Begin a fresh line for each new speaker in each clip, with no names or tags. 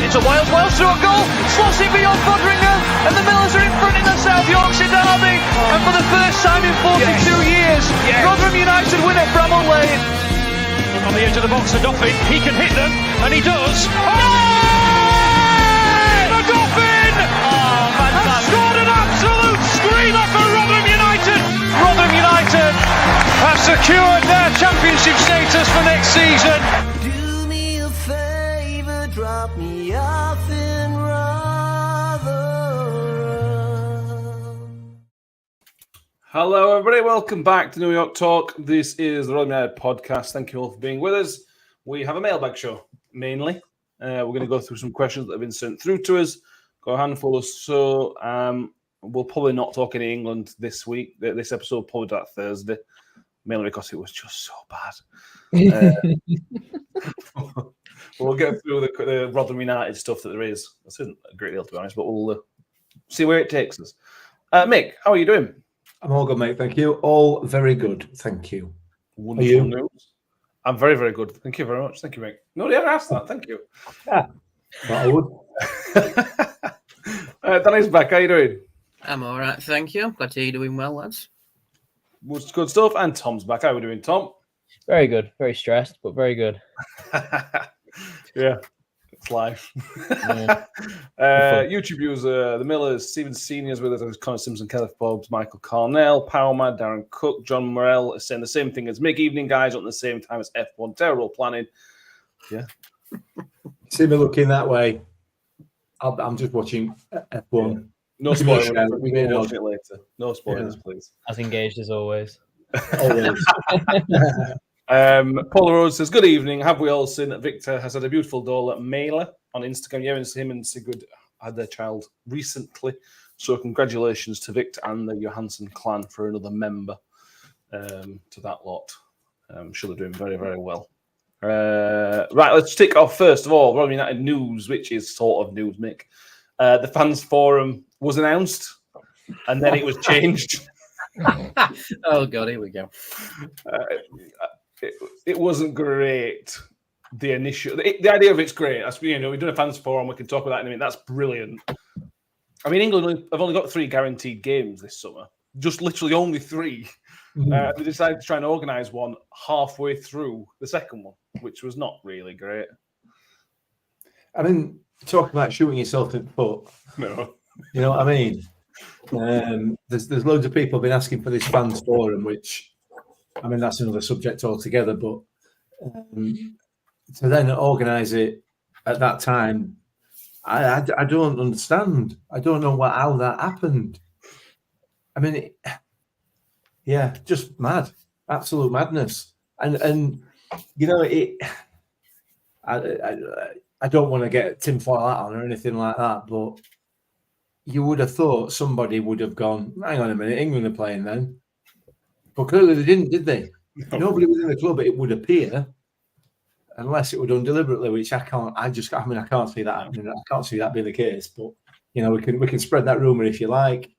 into Wales. Wales through a goal, slots it beyond Fodringer, and the Millers are in front in the South Yorkshire derby. And for the first time in 42 years, Rotherham United win at Bramall Lane. On the edge of the box to Doffin, he can hit them, and he does. The Dolphin has scored an absolute screamer for Rotherham United. Rotherham United have secured their championship status for next season.
Do me a favour, drop me off in Rotherham.
Hello, everybody. Welcome back to New York Talk. This is the Rotherham United podcast. Thank you all for being with us. We have a mailbag show, mainly. We're going to go through some questions that have been sent through to us. Got a handful or so. We'll probably not talk any England this week. This episode probably that Thursday, mainly because it was just so bad. We'll get through the Rotherham United stuff that there is. This isn't a great deal, to be honest, but we'll see where it takes us. Mick, how are you doing?
I'm all good, mate. Thank you. All very good. Thank you.
Wonderful news. I'm very, very good. Thank you very much. Thank you, Mick. Nobody ever asked that. Thank you.
Yeah, but I would.
Danny's back. How are you doing?
I'm all right, thank you. Glad to hear you're doing well, lads.
Good stuff. And Tom's back. How are we doing, Tom?
Very good. Very stressed, but very good.
Yeah, it's life.
Yeah.
YouTube user, the Millers, Stephen Senior's with us, Connor Simpson, Kenneth Bobbs, Michael Carnell, Powerman, Darren Cook, John Morell is saying the same thing as Mick. Evening, guys, on the same time as F1. Terrible planning. Yeah.
See me looking that way. I'm just watching F1.
Yeah. No spoilers. We'll watch it later. No spoilers, please.
As engaged as always.
Always.
Paul Rose says, good evening. Have we all seen that Victor has had a beautiful doll at Mailer on Instagram? Yeah, and him and Sigurd had their child recently. So congratulations to Victor and the 𝐿_𝐿 clan for another member to that lot. I'm sure they're doing very, very well. Right, let's tick off first of all Rotherham United news, which is sort of news, Mick. The fans forum was announced and then it was changed.
Oh God, here we go.
It wasn't great. The idea of it's great. That's, we've done a fans forum. We can talk about that in a minute. That's brilliant. I mean, England have only got 3 guaranteed games this summer. Just literally only 3. They decided to try and organise one halfway through the second one, which was not really great.
I mean, talk about shooting yourself in the foot.
No.
You know what I mean? There's loads of people have been asking for this fans forum, which, I mean, that's another subject altogether. But to then organise it at that time, I don't understand. I don't know how that happened. I mean, just mad, absolute madness. And you know, I don't want to get tinfoil hat on or anything like that, but you would have thought somebody would have gone, hang on a minute, England are playing then. But clearly they didn't, did they? No. Nobody was in the club, it would appear, unless it were done deliberately, which I can't see that happening. I can't see that being the case. But, you know, we can spread that rumour if you like,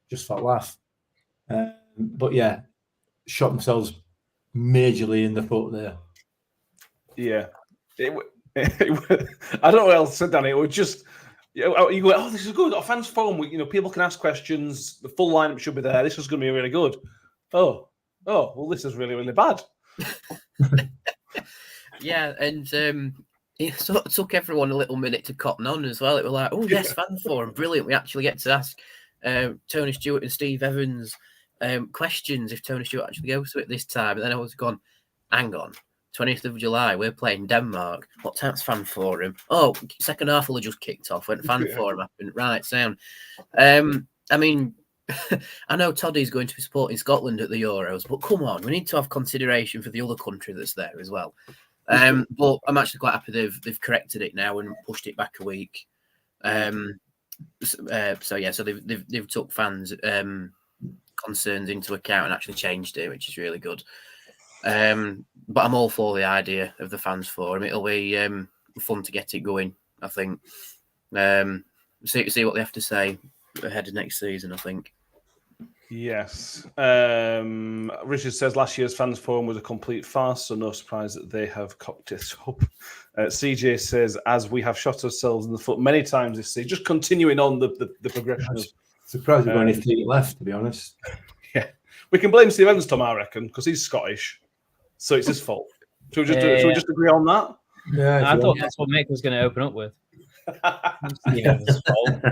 just for a laugh. But yeah, shot themselves majorly in the foot there.
Yeah. I don't know what else said, Danny. It was just, you go, oh, this is good. Our fans forum, people can ask questions. The full lineup should be there. This is going to be really good. Oh, well, this is really, really bad.
Yeah, and it sort of took everyone a little minute to cotton on as well. It was like, oh, yes, fan forum, brilliant. We actually get to ask Tony Stewart and Steve Evans questions if Tony Stewart actually goes to it this time. And then I was gone, hang on. 20th of July, we're playing Denmark. What time's fan forum? Oh, second half will have just kicked off when fan forum happened. Right, sound. I mean, I know Toddy's going to be supporting Scotland at the Euros, but come on, we need to have consideration for the other country that's there as well. But I'm actually quite happy they've corrected it now and pushed it back a week. So they've took fans' concerns into account and actually changed it, which is really good. But I'm all for the idea of the fans forum. It'll be fun to get it going, I think. See what they have to say ahead of next season, I think.
Yes. Richard says last year's fans forum was a complete farce, so no surprise that they have cocked it up. CJ says, as we have shot ourselves in the foot many times this season, just continuing on the progression of.
Surprised we've got any feet left, to be honest.
Yeah, we can blame Steve Evans, Tom, I reckon, because he's Scottish, so it's his fault. Should we just agree on that?
Yeah,
I thought that's what Mick was going to open up with. Steve Evans' fault.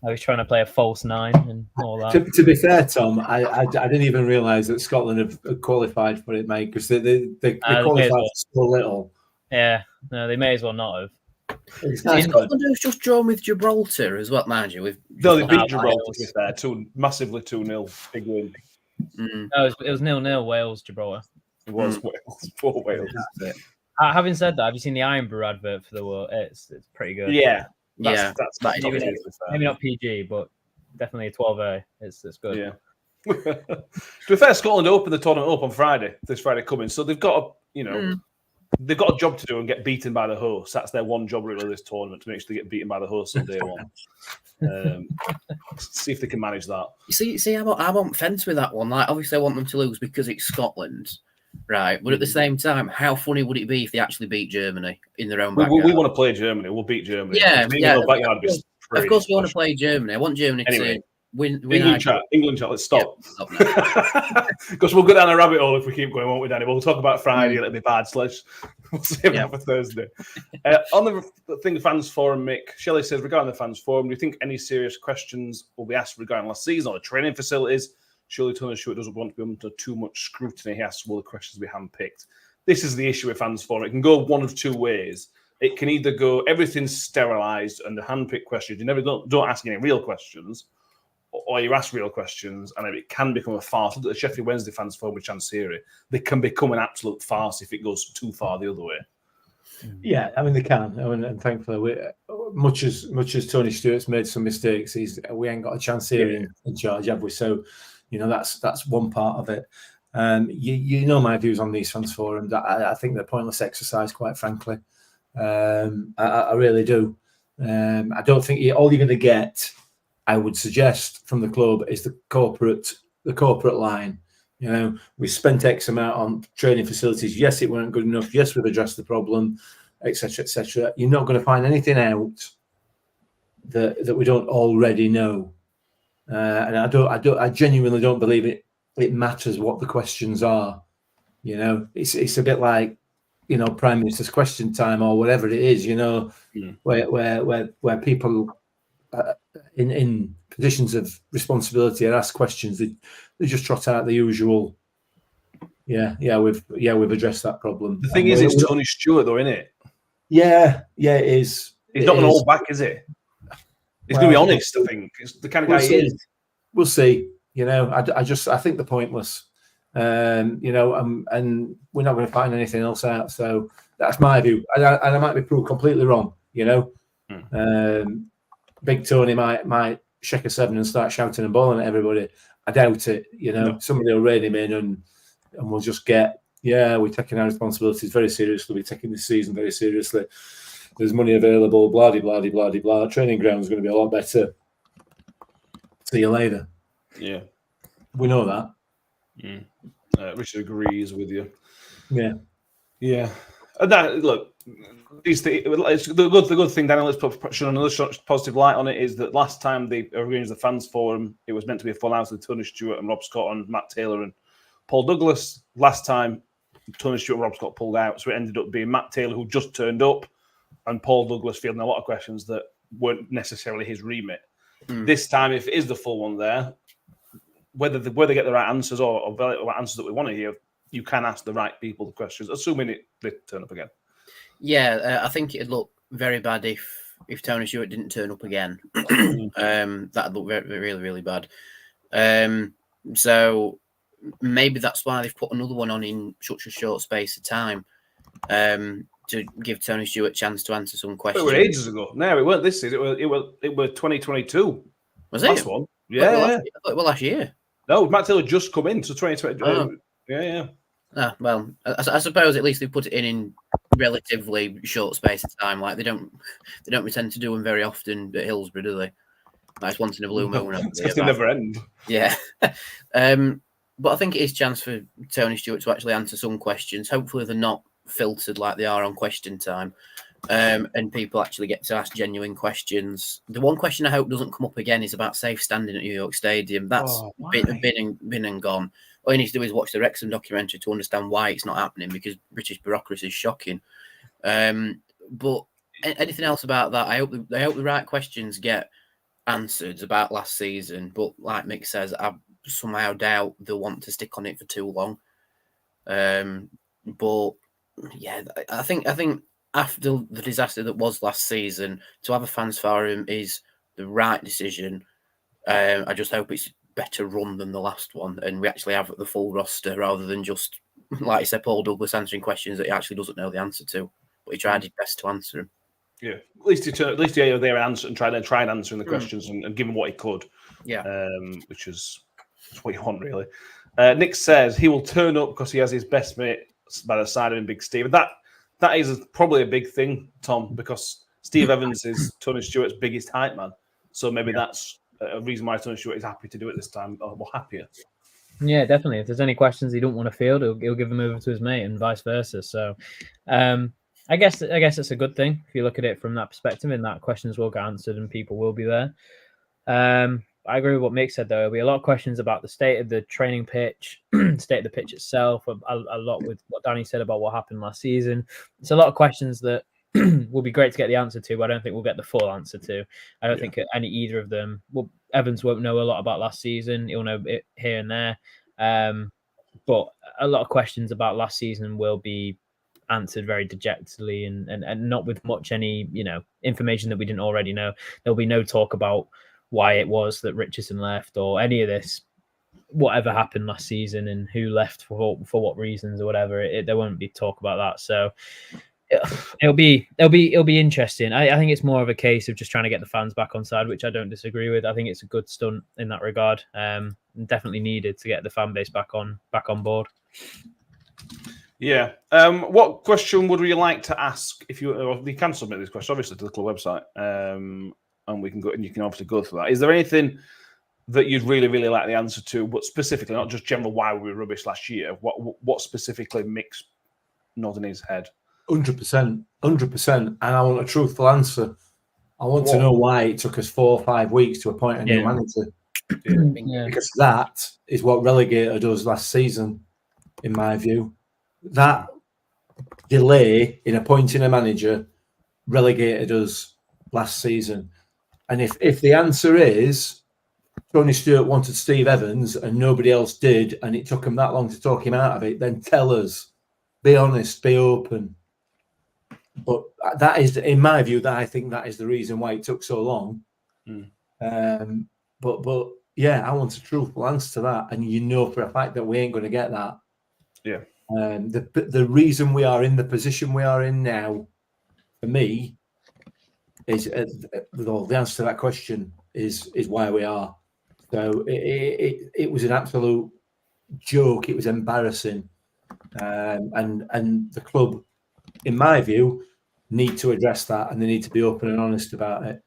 I was trying to play a false 9 and all that.
To be fair, Tom, I didn't even realise that Scotland have qualified for it, mate, because they qualified
well.
so little.
Yeah, no, they may as well not have.
Scotland have just drawn with Gibraltar as well, mind you.
No, they beat Gibraltar, to be fair, massively 2-0, big win.
No, it was 0-0 Wales, Gibraltar.
It was Wales, poor Wales.
Having said that, have you seen the Ironborough advert for the World? It's pretty good.
Yeah.
That's
Maybe not PG, but definitely a 12A. It's good.
Yeah. To be fair, Scotland open the tournament up on Friday, this Friday coming. So they've got they've got a job to do and get beaten by the hosts. That's their one job really of this tournament, to make sure they get beaten by the hosts on day one. See if they can manage that.
You see, I'm on fence with that one. Like, obviously, I want them to lose because it's Scotland. Right, but at the same time, how funny would it be if they actually beat Germany in their own backyard?
We want to play Germany. We'll beat Germany.
Yeah. Of course, we want to play Germany. I want Germany to win. England
chat. Let's stop. Because we'll go down a rabbit hole if we keep going, won't we, Danny? We'll talk about Friday. It'll be bad. So we'll save that for Thursday. On the thing, fans forum, Mick Shelley says regarding the fans forum, do you think any serious questions will be asked regarding last season or the training facilities? Surely Tony Stewart doesn't want to be under too much scrutiny. He asks, will the questions be handpicked? This is the issue with fans forum. It can go one of two ways. It can either go everything's sterilised and the handpicked questions. You never don't ask any real questions, or you ask real questions, and it can become a farce. Look at the Sheffield Wednesday fans forum with Chansiri. They can become an absolute farce if it goes too far the other way.
Yeah, I mean they can. I mean, and thankfully, much as Tony Stewart's made some mistakes, we ain't got a Chansiri in charge, have we? So. That's one part of it. You know my views on these fans forums. I think they're pointless exercise, quite frankly. I really do. I don't think all you're going to get, I would suggest, from the club is the corporate line. We spent X amount on training facilities. Yes, it weren't good enough. Yes, we've addressed the problem, etc., etc. You're not going to find anything out that we don't already know. And I genuinely don't believe it matters what the questions are. It's a bit like, Prime Minister's question time or whatever it is, where people in positions of responsibility are asked questions. They just trot out the usual. We've addressed that problem.
The thing is, it's Tony Stewart, though, isn't it?
Yeah, it is.
He's not going to hold back, is it? He's going to be honest, I think. It's the kind of guy he is.
We'll see. I think they're pointless. And we're not going to find anything else out. So that's my view. And I might be proved completely wrong, Big Tony might shake a 7 and start shouting and bawling at everybody. I doubt it. No. Somebody will rein him in and we'll just get, we're taking our responsibilities very seriously. We're taking this season very seriously. There's money available, blah, blah, blah, blah, blah. Training ground is going to be a lot better. See you later.
Yeah.
We know that.
Richard agrees with you.
Yeah.
Yeah. And look, it's the good thing, Daniel, let's put another positive light on it, is that last time they arranged the fans forum, it was meant to be a full house with Tony Stewart and Rob Scott and Matt Taylor and Paul Douglas. Last time, Tony Stewart and Rob Scott pulled out, so it ended up being Matt Taylor, who just turned up, and Paul Douglas fielding a lot of questions that weren't necessarily his remit. This time, if it is the full one there, whether they get the right answers or the right answers that we want to hear, you can ask the right people the questions, assuming they turn up again. Yeah,
I think it'd look very bad if Tony Stewart didn't turn up again. That'd look very, really, really bad. So maybe that's why they've put another one on in such a short space of time. To give Tony Stewart a chance to answer some questions.
It were ages ago. No, it weren't this season. It were 2022.
Was it?
Last one. Yeah.
Last year.
No, Matt Taylor just come in, so 2020. Yeah.
Well, I suppose at least they put it in relatively short space of time. Like they don't tend to do them very often at Hillsborough, do they? Nice once in a blue moon.
It's because they never end.
Yeah. But I think it is a chance for Tony Stewart to actually answer some questions. Hopefully they're not filtered like they are on Question Time. And people actually get to ask genuine questions. The one question I hope doesn't come up again is about safe standing at New York Stadium. That's been and gone. All you need to do is watch the Wrexham documentary to understand why it's not happening, because British bureaucracy is shocking. But anything else about that, I hope the right questions get answered about last season. But like Mick says, I somehow doubt they'll want to stick on it for too long. But yeah, I think after the disaster that was last season, to have a fans forum is the right decision. I just hope it's better run than the last one, and we actually have the full roster rather than just, like you said, Paul Douglas answering questions that he actually doesn't know the answer to, but he tried his best to answer them.
Yeah, at least he were there and answer and tried answering the questions and giving what he could.
Yeah,
which is what you want, really. Nick says he will turn up because he has his best mate by the side of him, Big Steve. That is probably a big thing, Tom, because Steve Evans is Tony Stewart's biggest hype man. So maybe that's a reason why Tony Stewart is happy to do it this time, or happier.
Yeah, definitely. If there's any questions he don't want to field, he'll give them over to his mate, and vice versa. So, I guess it's a good thing if you look at it from that perspective, and that questions will get answered and people will be there. I agree with what Mick said, though. There'll be a lot of questions about the state of the training pitch, state of the pitch itself, a lot with what Danny said about what happened last season. It's a lot of questions that will be great to get the answer to, but I don't think we'll get the full answer to. I don't think either of them. Well, Evans won't know a lot about last season. He'll know it here and there. But a lot of questions about last season will be answered very dejectedly and not with much any information that we didn't already know. There'll be no talk about why it was that Richardson left or any of this, whatever happened last season and who left for what reasons or whatever. There won't be talk about that. So it'll be interesting. I think it's more of a case of just trying to get the fans back on side, which I don't disagree with. I think it's a good stunt in that regard. Definitely needed to get the fan base back on board.
Yeah. What question would you like to ask? If you can submit this question, obviously, to the club website, and we can go and you can obviously go through that. Is there anything that you'd really, really like the answer to, but specifically, not just general why we were rubbish last year? What specifically Mick's nodding his head?
100%, and I want a truthful answer. I want to know why it took us 4 or 5 weeks to appoint a new manager.
Yeah.
Because that is what relegated us last season, in my view. That delay in appointing a manager relegated us last season. And if the answer is Tony Stewart wanted Steve Evans and nobody else did, and it took him that long to talk him out of it, then tell us. Be honest, be open. But that is, in my view, that I think that is the reason why it took so long. But yeah, I want a truthful answer to that, and for a fact that we ain't going to get that.
Yeah.
The reason we are in the position we are in now, for me, is the answer to that question is why we are. So it was an absolute joke. It was embarrassing, and the club, in my view, need to address that, and they need to be open and honest about it.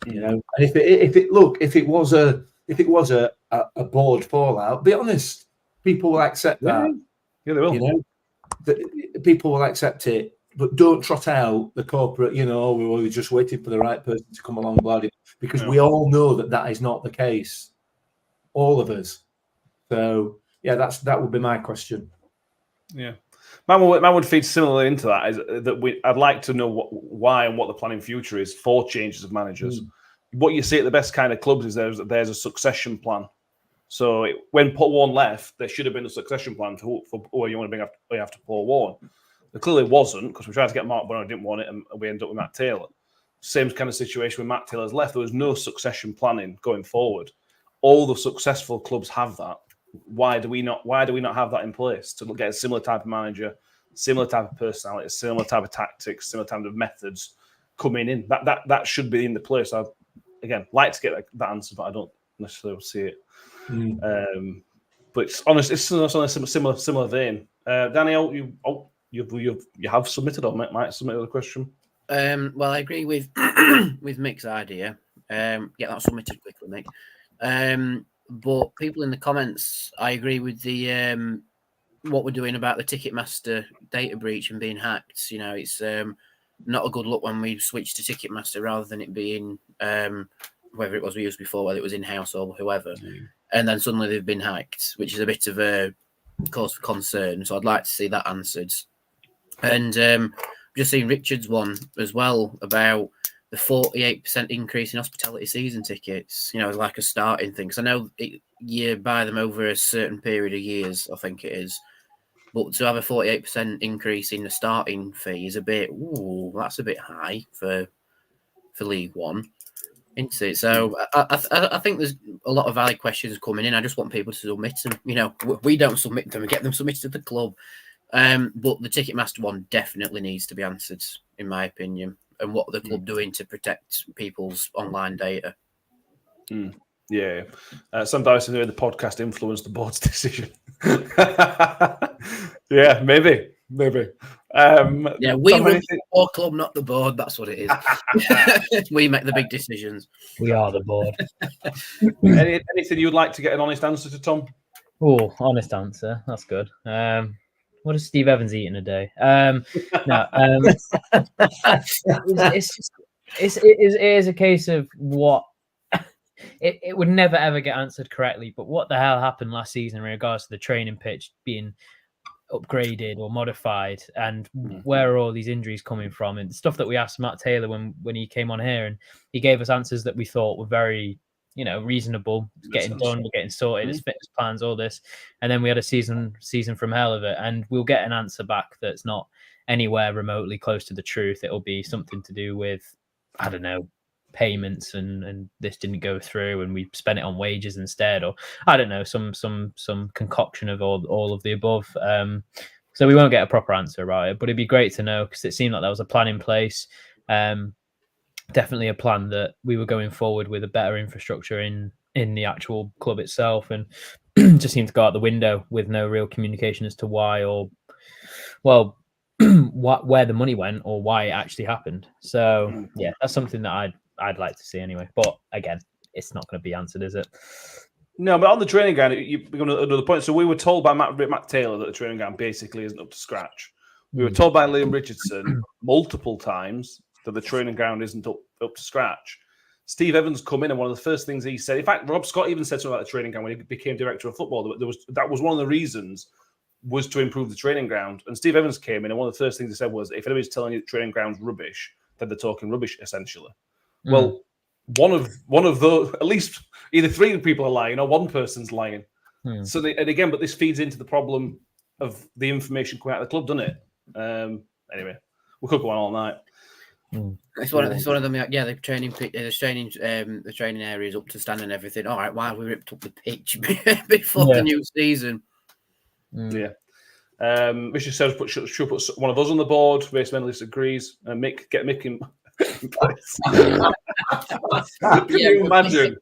And if it was a board fallout, be honest. People will accept that.
Yeah, they will.
People will accept it, but don't trot out the corporate. We were just waiting for the right person to come along, because we all know that is not the case. All of us. So yeah, that would be my question.
Yeah. Man would feed similarly into that. Is that I'd like to know why and what the plan in future is for changes of managers. What you see at the best kind of clubs is there's a succession plan. So when Paul Warne left, there should have been a succession plan for you want to bring after Paul Warne. There clearly wasn't, because we tried to get Mark Bonner, didn't want it, and we ended up with Matt Taylor. Same kind of situation when Matt Taylor's left. There was no succession planning going forward. All the successful clubs have that. Why do we not have that in place to get a similar type of manager, similar type of personality, similar type of tactics, similar type of methods coming in? That should be in the place. I again like to get that answer, but I don't necessarily see it. But it's honest. It's on a similar vein. Daniel, you have submitted or might submit a question.
Well, I agree with with Mick's idea. Get that submitted quickly, mate. But people in the comments, I agree with the what we're doing about the Ticketmaster data breach and being hacked. You know, it's not a good look when we switch to Ticketmaster rather than it being whether it was we used before, whether it was in-house or whoever. And then suddenly they've been hacked, which is a bit of a cause for concern. So I'd like to see that answered. And just seen Richard's one as well about the 48% increase in hospitality season tickets, you know, like a starting thing. Because I know you buy them over a certain period of years, I think it is. But to have a 48% increase in the starting fee is a bit, that's a bit high for League One, isn't it? So I think there's a lot of valid questions coming in. I just want people to submit them. You know, we don't submit them, we get them submitted to the club. But the Ticketmaster one definitely needs to be answered, in my opinion. And what the club doing to protect people's online data.
Yeah. Some Dyson who the podcast influenced the board's decision. Yeah, maybe.
Yeah, we run the board club, not the board. That's what it is. We make the big decisions.
We are the board.
Anything you'd like to get an honest answer to, Tom?
Oh, honest answer. That's good. What does Steve Evans eat in a day? It is a case of what it would never ever get answered correctly. But what the hell happened last season in regards to the training pitch being upgraded or modified, and where are all these injuries coming from? And stuff that we asked Matt Taylor when he came on here, and he gave us answers that we thought were very, you know, reasonable, getting done, getting sorted, as fitness plans, all this. And then we had a season from hell of it, and we'll get an answer back that's not anywhere remotely close to the truth. It'll be something to do with, I don't know, payments and this didn't go through and we spent it on wages instead, or I don't know, some concoction of all of the above. So we won't get a proper answer about it, but it'd be great to know, because it seemed like there was a plan in place. Definitely a plan that we were going forward with a better infrastructure in the actual club itself, and just seemed to go out the window with no real communication as to why, or where the money went or why it actually happened. So yeah, that's something that I'd like to see anyway. But again, it's not going to be answered, is it? No,
but on the training ground, you become another point. So we were told by Matt Taylor that the training ground basically isn't up to scratch. We were told by Liam Richardson multiple times that the training ground isn't up to scratch. Steve Evans come in, and one of the first things he said, in fact, Rob Scott even said something about the training ground when he became director of football. That was one of the reasons, was to improve the training ground. And Steve Evans came in, and one of the first things he said was, if anybody's telling you the training ground's rubbish, then they're talking rubbish, essentially. Well, one of those, at least either three people are lying or one person's lying. So but this feeds into the problem of the information coming out of the club, doesn't it? Anyway, we could go on all night.
It's one of them. Yeah, the training area is up to stand and everything. All right, why have we ripped up the pitch before the new season?
Yeah. Richard says should put one of us on the board. Race Mendelist agrees. Get Mick in place. Can you imagine?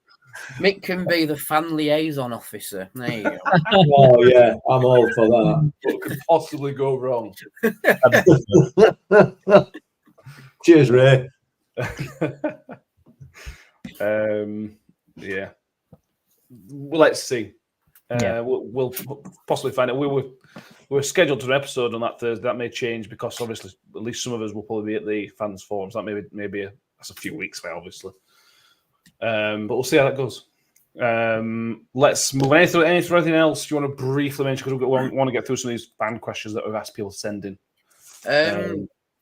Mick can be the fan liaison officer. There you go.
Oh yeah, I'm all for that.
What could possibly go wrong?
Cheers, Ray.
Yeah. Well, let's see. We'll possibly find out. We were scheduled to an episode on that Thursday. That may change because obviously at least some of us will probably be at the fans forums. That maybe that's a few weeks away, obviously. But we'll see how that goes. Let's move on. Anything else you want to briefly mention? Because we want to get through some of these fan questions that we've asked people to send in.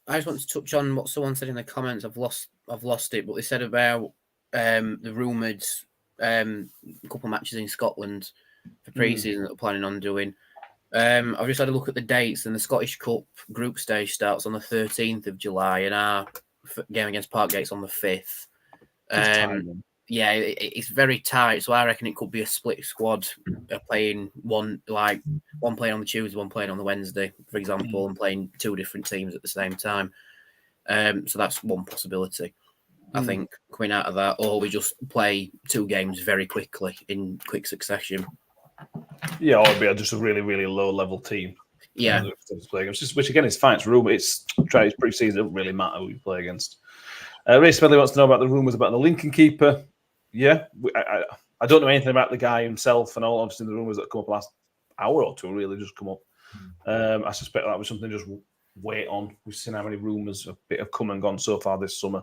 I just want to touch on what someone said in the comments. I've lost it, but they said about the rumoured couple matches in Scotland for pre-season that they're planning on doing. I've just had a look at the dates, and the Scottish Cup group stage starts on the 13th of July, and our game against Parkgate's on the 5th. Yeah, it's very tight, so I reckon it could be a split squad playing one playing on the Tuesday, one playing on the Wednesday, for example, and playing two different teams at the same time. So that's one possibility, I think, coming out of that, or we just play two games very quickly in quick succession. Yeah, or it'd be just a really, really low level team.
Yeah, which again is fine. It's pre-season. It doesn't really matter who you play against. Ray Smedley wants to know about the rumours about the Lincoln keeper. Yeah, I don't know anything about the guy himself, and all obviously the rumours that come up last hour or two really just come up. I suspect that was something just wait on. We've seen how many rumours have come and gone so far this summer.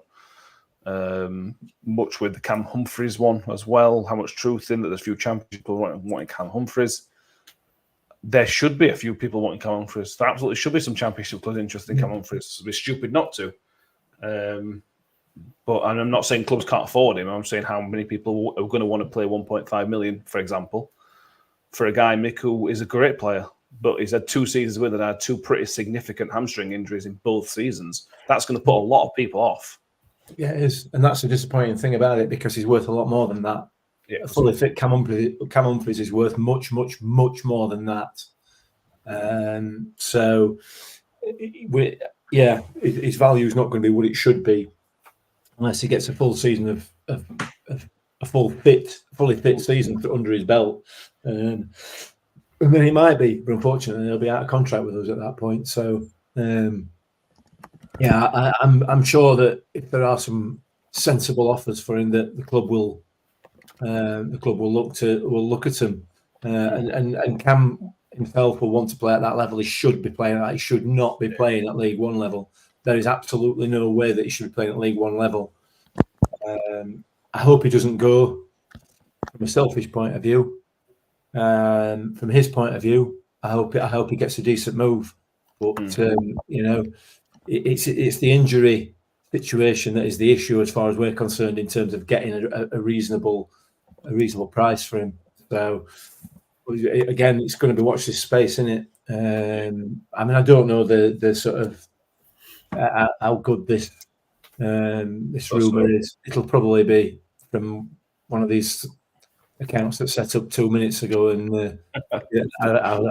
Much with the Cam Humphreys one as well. How much truth in that there's a few championship people wanting Cam Humphreys. There should be a few people wanting Cam Humphreys. There absolutely should be some championship clubs interested in Cam Humphreys. It'd be stupid not to. But and I'm not saying clubs can't afford him. I'm saying how many people are going to want to play 1.5 million, for example, for a guy, Mick, who is a great player, but he's had 2 seasons with it, had 2 pretty significant hamstring injuries in both seasons. That's going to put a lot of people off.
Yeah, it is. And that's a disappointing thing about it because he's worth a lot more than that.
Yeah.
A fully fit Cam Humphreys is worth much, much, much more than that. His value is not going to be what it should be unless he gets a full season of a fully fit season under his belt. And then he might be, but unfortunately, he'll be out of contract with us at that point. So, I'm sure that if there are some sensible offers for him, that the club will look at him. And Cam himself will want to play at that level. He should be playing at that. He should not be playing at League One level. There is absolutely no way that he should be playing at League One level. I hope he doesn't go from a selfish point of view. From his point of view, I hope he gets a decent move. But it's the injury situation that is the issue as far as we're concerned in terms of getting a reasonable price for him. So again, it's going to be watch this space, isn't it? I don't know the sort of how good this rumor is. It'll probably be from one of these accounts that set up 2 minutes ago, and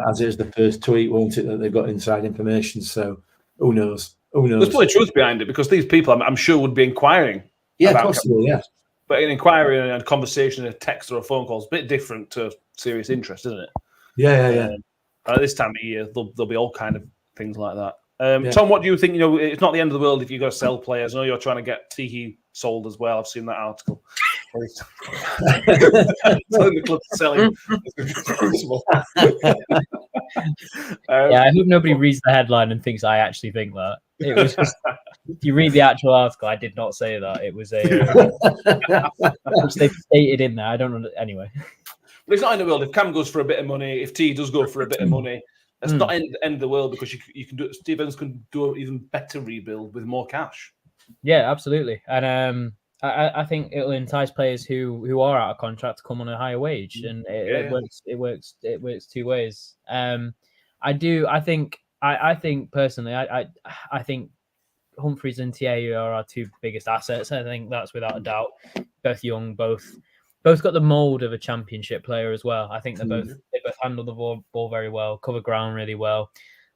as is the first tweet, won't it, that they've got inside information. So who knows?
There's probably truth behind it because these people, I'm sure, would be inquiring.
Yeah, possible. Yeah,
but an inquiry and a conversation, a text or a phone call is a bit different to serious interest, isn't it?
Yeah.
At this time of year, there'll be all kind of things like that. Tom, what do you think? It's not the end of the world if you go sell players. I know you're trying to get Teehee sold as well. I've seen that article. Telling the club to sell him.
I hope nobody reads the headline and thinks I actually think that. It was just, if you read the actual article, I did not say that. It was which they've stated in there. I don't know. Anyway.
But it's not in the world. If Cam goes for a bit of money, if T does go for a bit of money, that's not end of the world because you can do. Steve Evans can do an even better rebuild with more cash.
Yeah, absolutely. And I think it'll entice players who are out of contract to come on a higher wage, and it works 2 ways. I think personally, I think Humphreys and TA are our 2 biggest assets. I think that's without a doubt. Both young, both got the mold of a championship player as well. I think they both handle the ball very well, cover ground really well.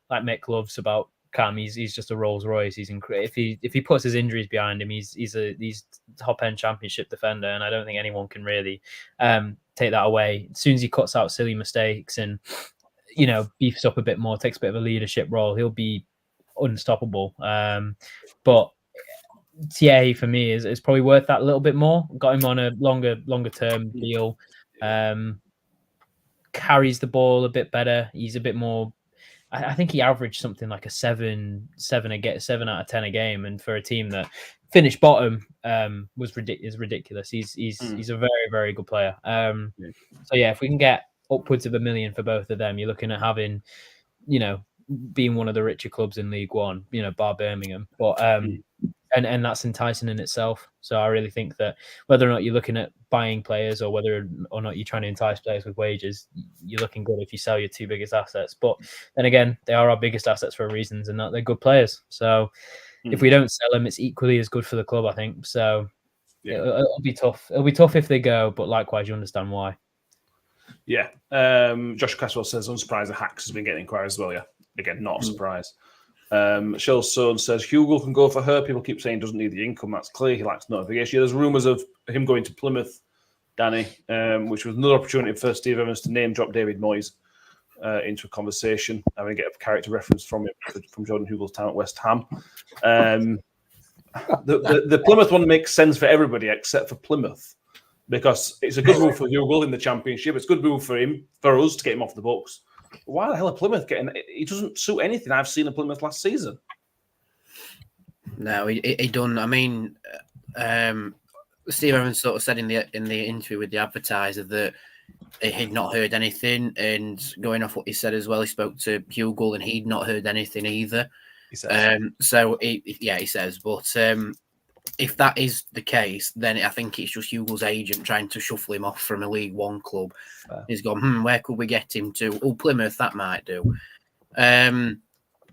Like Mick loves about Cam, he's just a Rolls Royce. He's if he puts his injuries behind him, he's top end championship defender, and I don't think anyone can really take that away. As soon as he cuts out silly mistakes and beefs up a bit more, takes a bit of a leadership role, he'll be unstoppable. But TA for me is probably worth that a little bit more. Got him on a longer term deal. Carries the ball a bit better. He's a bit more. I think he averaged something like a 7 out of 10 a game, and for a team that finished bottom, is ridiculous. He's a very, very good player. So if we can get upwards of $1 million for both of them, you're looking at having, being one of the richer clubs in League One, bar Birmingham. But and that's enticing in itself. So I really think that whether or not you're looking at buying players or whether or not you're trying to entice players with wages, you're looking good if you sell your 2 biggest assets. But then again, they are our biggest assets for reasons, and that they're good players. So if we don't sell them, it's equally as good for the club, I think. So it'll be tough. It'll be tough if they go, but likewise, you understand why.
Yeah. Josh Caswell says, unsurprised the Hacks has been getting inquiries as well. Yeah. Again, not a surprise. Shell's son says Hugo can go for her. People keep saying doesn't need the income. That's clear. He lacks notification. There's rumours of him going to Plymouth, Danny, which was another opportunity for Steve Evans to name drop David Moyes into a conversation. I'm going to get a character reference from Jordan Hugo's time at West Ham. the Plymouth one makes sense for everybody except for Plymouth because it's a good move for Hugo in the Championship. It's a good move for him, for us to get him off the books. Why the hell are Plymouth getting? He doesn't suit anything I've seen in Plymouth last season.
No, he done. I mean, Steve Evans sort of said in the interview with the Advertiser that he'd not heard anything, and going off what he said as well, he spoke to Hugo and he'd not heard anything either.
He says.
He says, but if that is the case, then I think it's just Hugo's agent trying to shuffle him off from a League One club. He's gone, where could we get him to? Oh, Plymouth, that might do.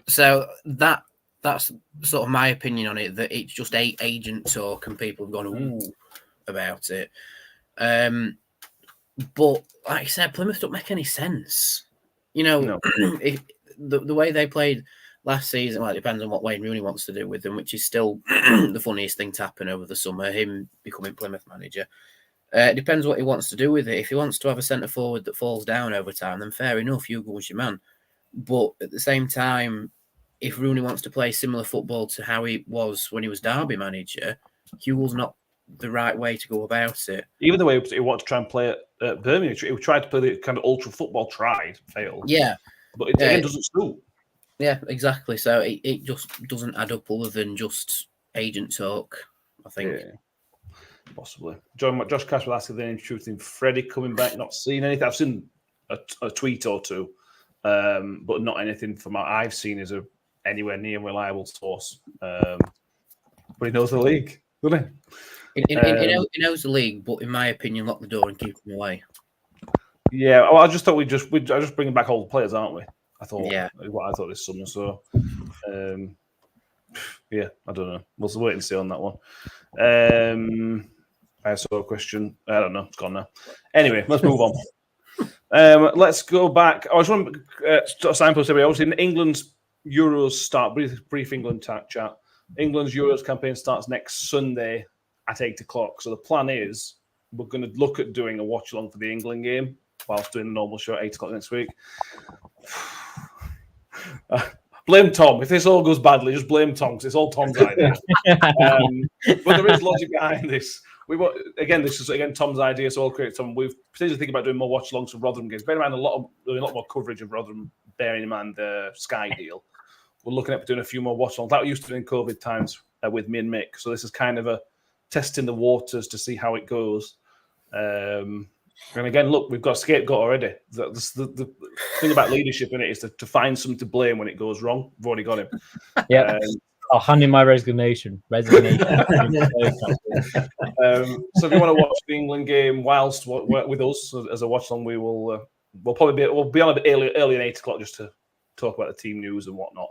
So that's sort of my opinion on it, that it's just agent talk and people have gone, ooh, about it. But like I said, Plymouth don't make any sense. You know,
No.
The way they played last season, well, it depends on what Wayne Rooney wants to do with them, which is still the funniest thing to happen over the summer, him becoming Plymouth manager. It depends what he wants to do with it. If he wants to have a centre forward that falls down over time, then fair enough, Hugo was your man. But at the same time, if Rooney wants to play similar football to how he was when he was Derby manager, Hugo's not the right way to go about it.
Even the way he wanted to try and play at Birmingham, he tried to play the kind of ultra football, failed.
Yeah.
But it again doesn't suit.
Yeah, exactly. So it just doesn't add up other than just agent talk, I think.
Yeah, possibly. Josh Cash will ask if they're interested in Freddie coming back. Not seen anything. I've seen a tweet or two, but not anything from what I've seen is anywhere near reliable source. But he knows the league, doesn't he?
He knows the league, but in my opinion, lock the door and keep him away.
Yeah, well, I just thought we're just bringing back old players, aren't we? I thought,
yeah,
what I thought this summer. So, yeah, I don't know. We'll wait and see on that one. I saw a question. I don't know. It's gone now. Anyway, let's move on. Let's go back. I was wondering, signpost everybody. Obviously, England's Euros start. Brief England chat. England's Euros campaign starts next Sunday at 8:00. So the plan is we're going to look at doing a watch along for the England game whilst doing a normal show at 8:00 next week. Blame Tom. If this all goes badly, just blame Tom, because it's all Tom's idea. But there is logic behind this. This is Tom's idea, so I'll create Tom. We've potentially thinking about doing more watch-alongs for Rotherham games. Bear in mind, doing a lot more coverage of Rotherham, bearing in mind the Sky deal. We're looking at doing a few more watch-alongs. That we used to do in COVID times with me and Mick. So this is kind of a testing the waters to see how it goes. And again, look, we've got a scapegoat already. The thing about leadership in it is to find something to blame when it goes wrong. We've already got him.
Yeah, I'll hand in my resignation.
So if you want to watch the England game whilst with us as a watch along, we'll probably be on a bit early at 8:00 just to talk about the team news and whatnot.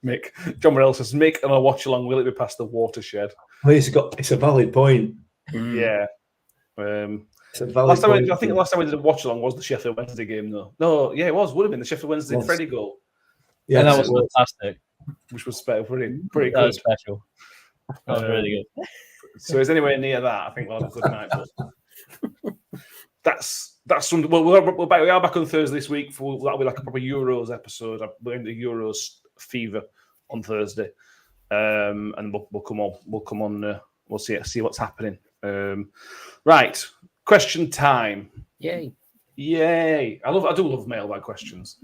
Mick, John Morell says, Mick and a watch along, will it be past the watershed?
Well, it's a valid point.
Yeah.
It's a valid point.
I think the last time we did a watch along was the Sheffield Wednesday game, though. No, yeah, it would have been the Sheffield Wednesday Freddie goal.
Yeah, and that was fantastic.
Which was pretty good.
That was special. That was really good.
So it's anywhere near that. I think we'll have a good night. But that's something. Well, we are back on Thursday this week. That'll be like a proper Euros episode. We're in the Euros fever on Thursday, and we'll come on. We'll see what's happening. Right, question time.
Yay!
I do love mailbag questions.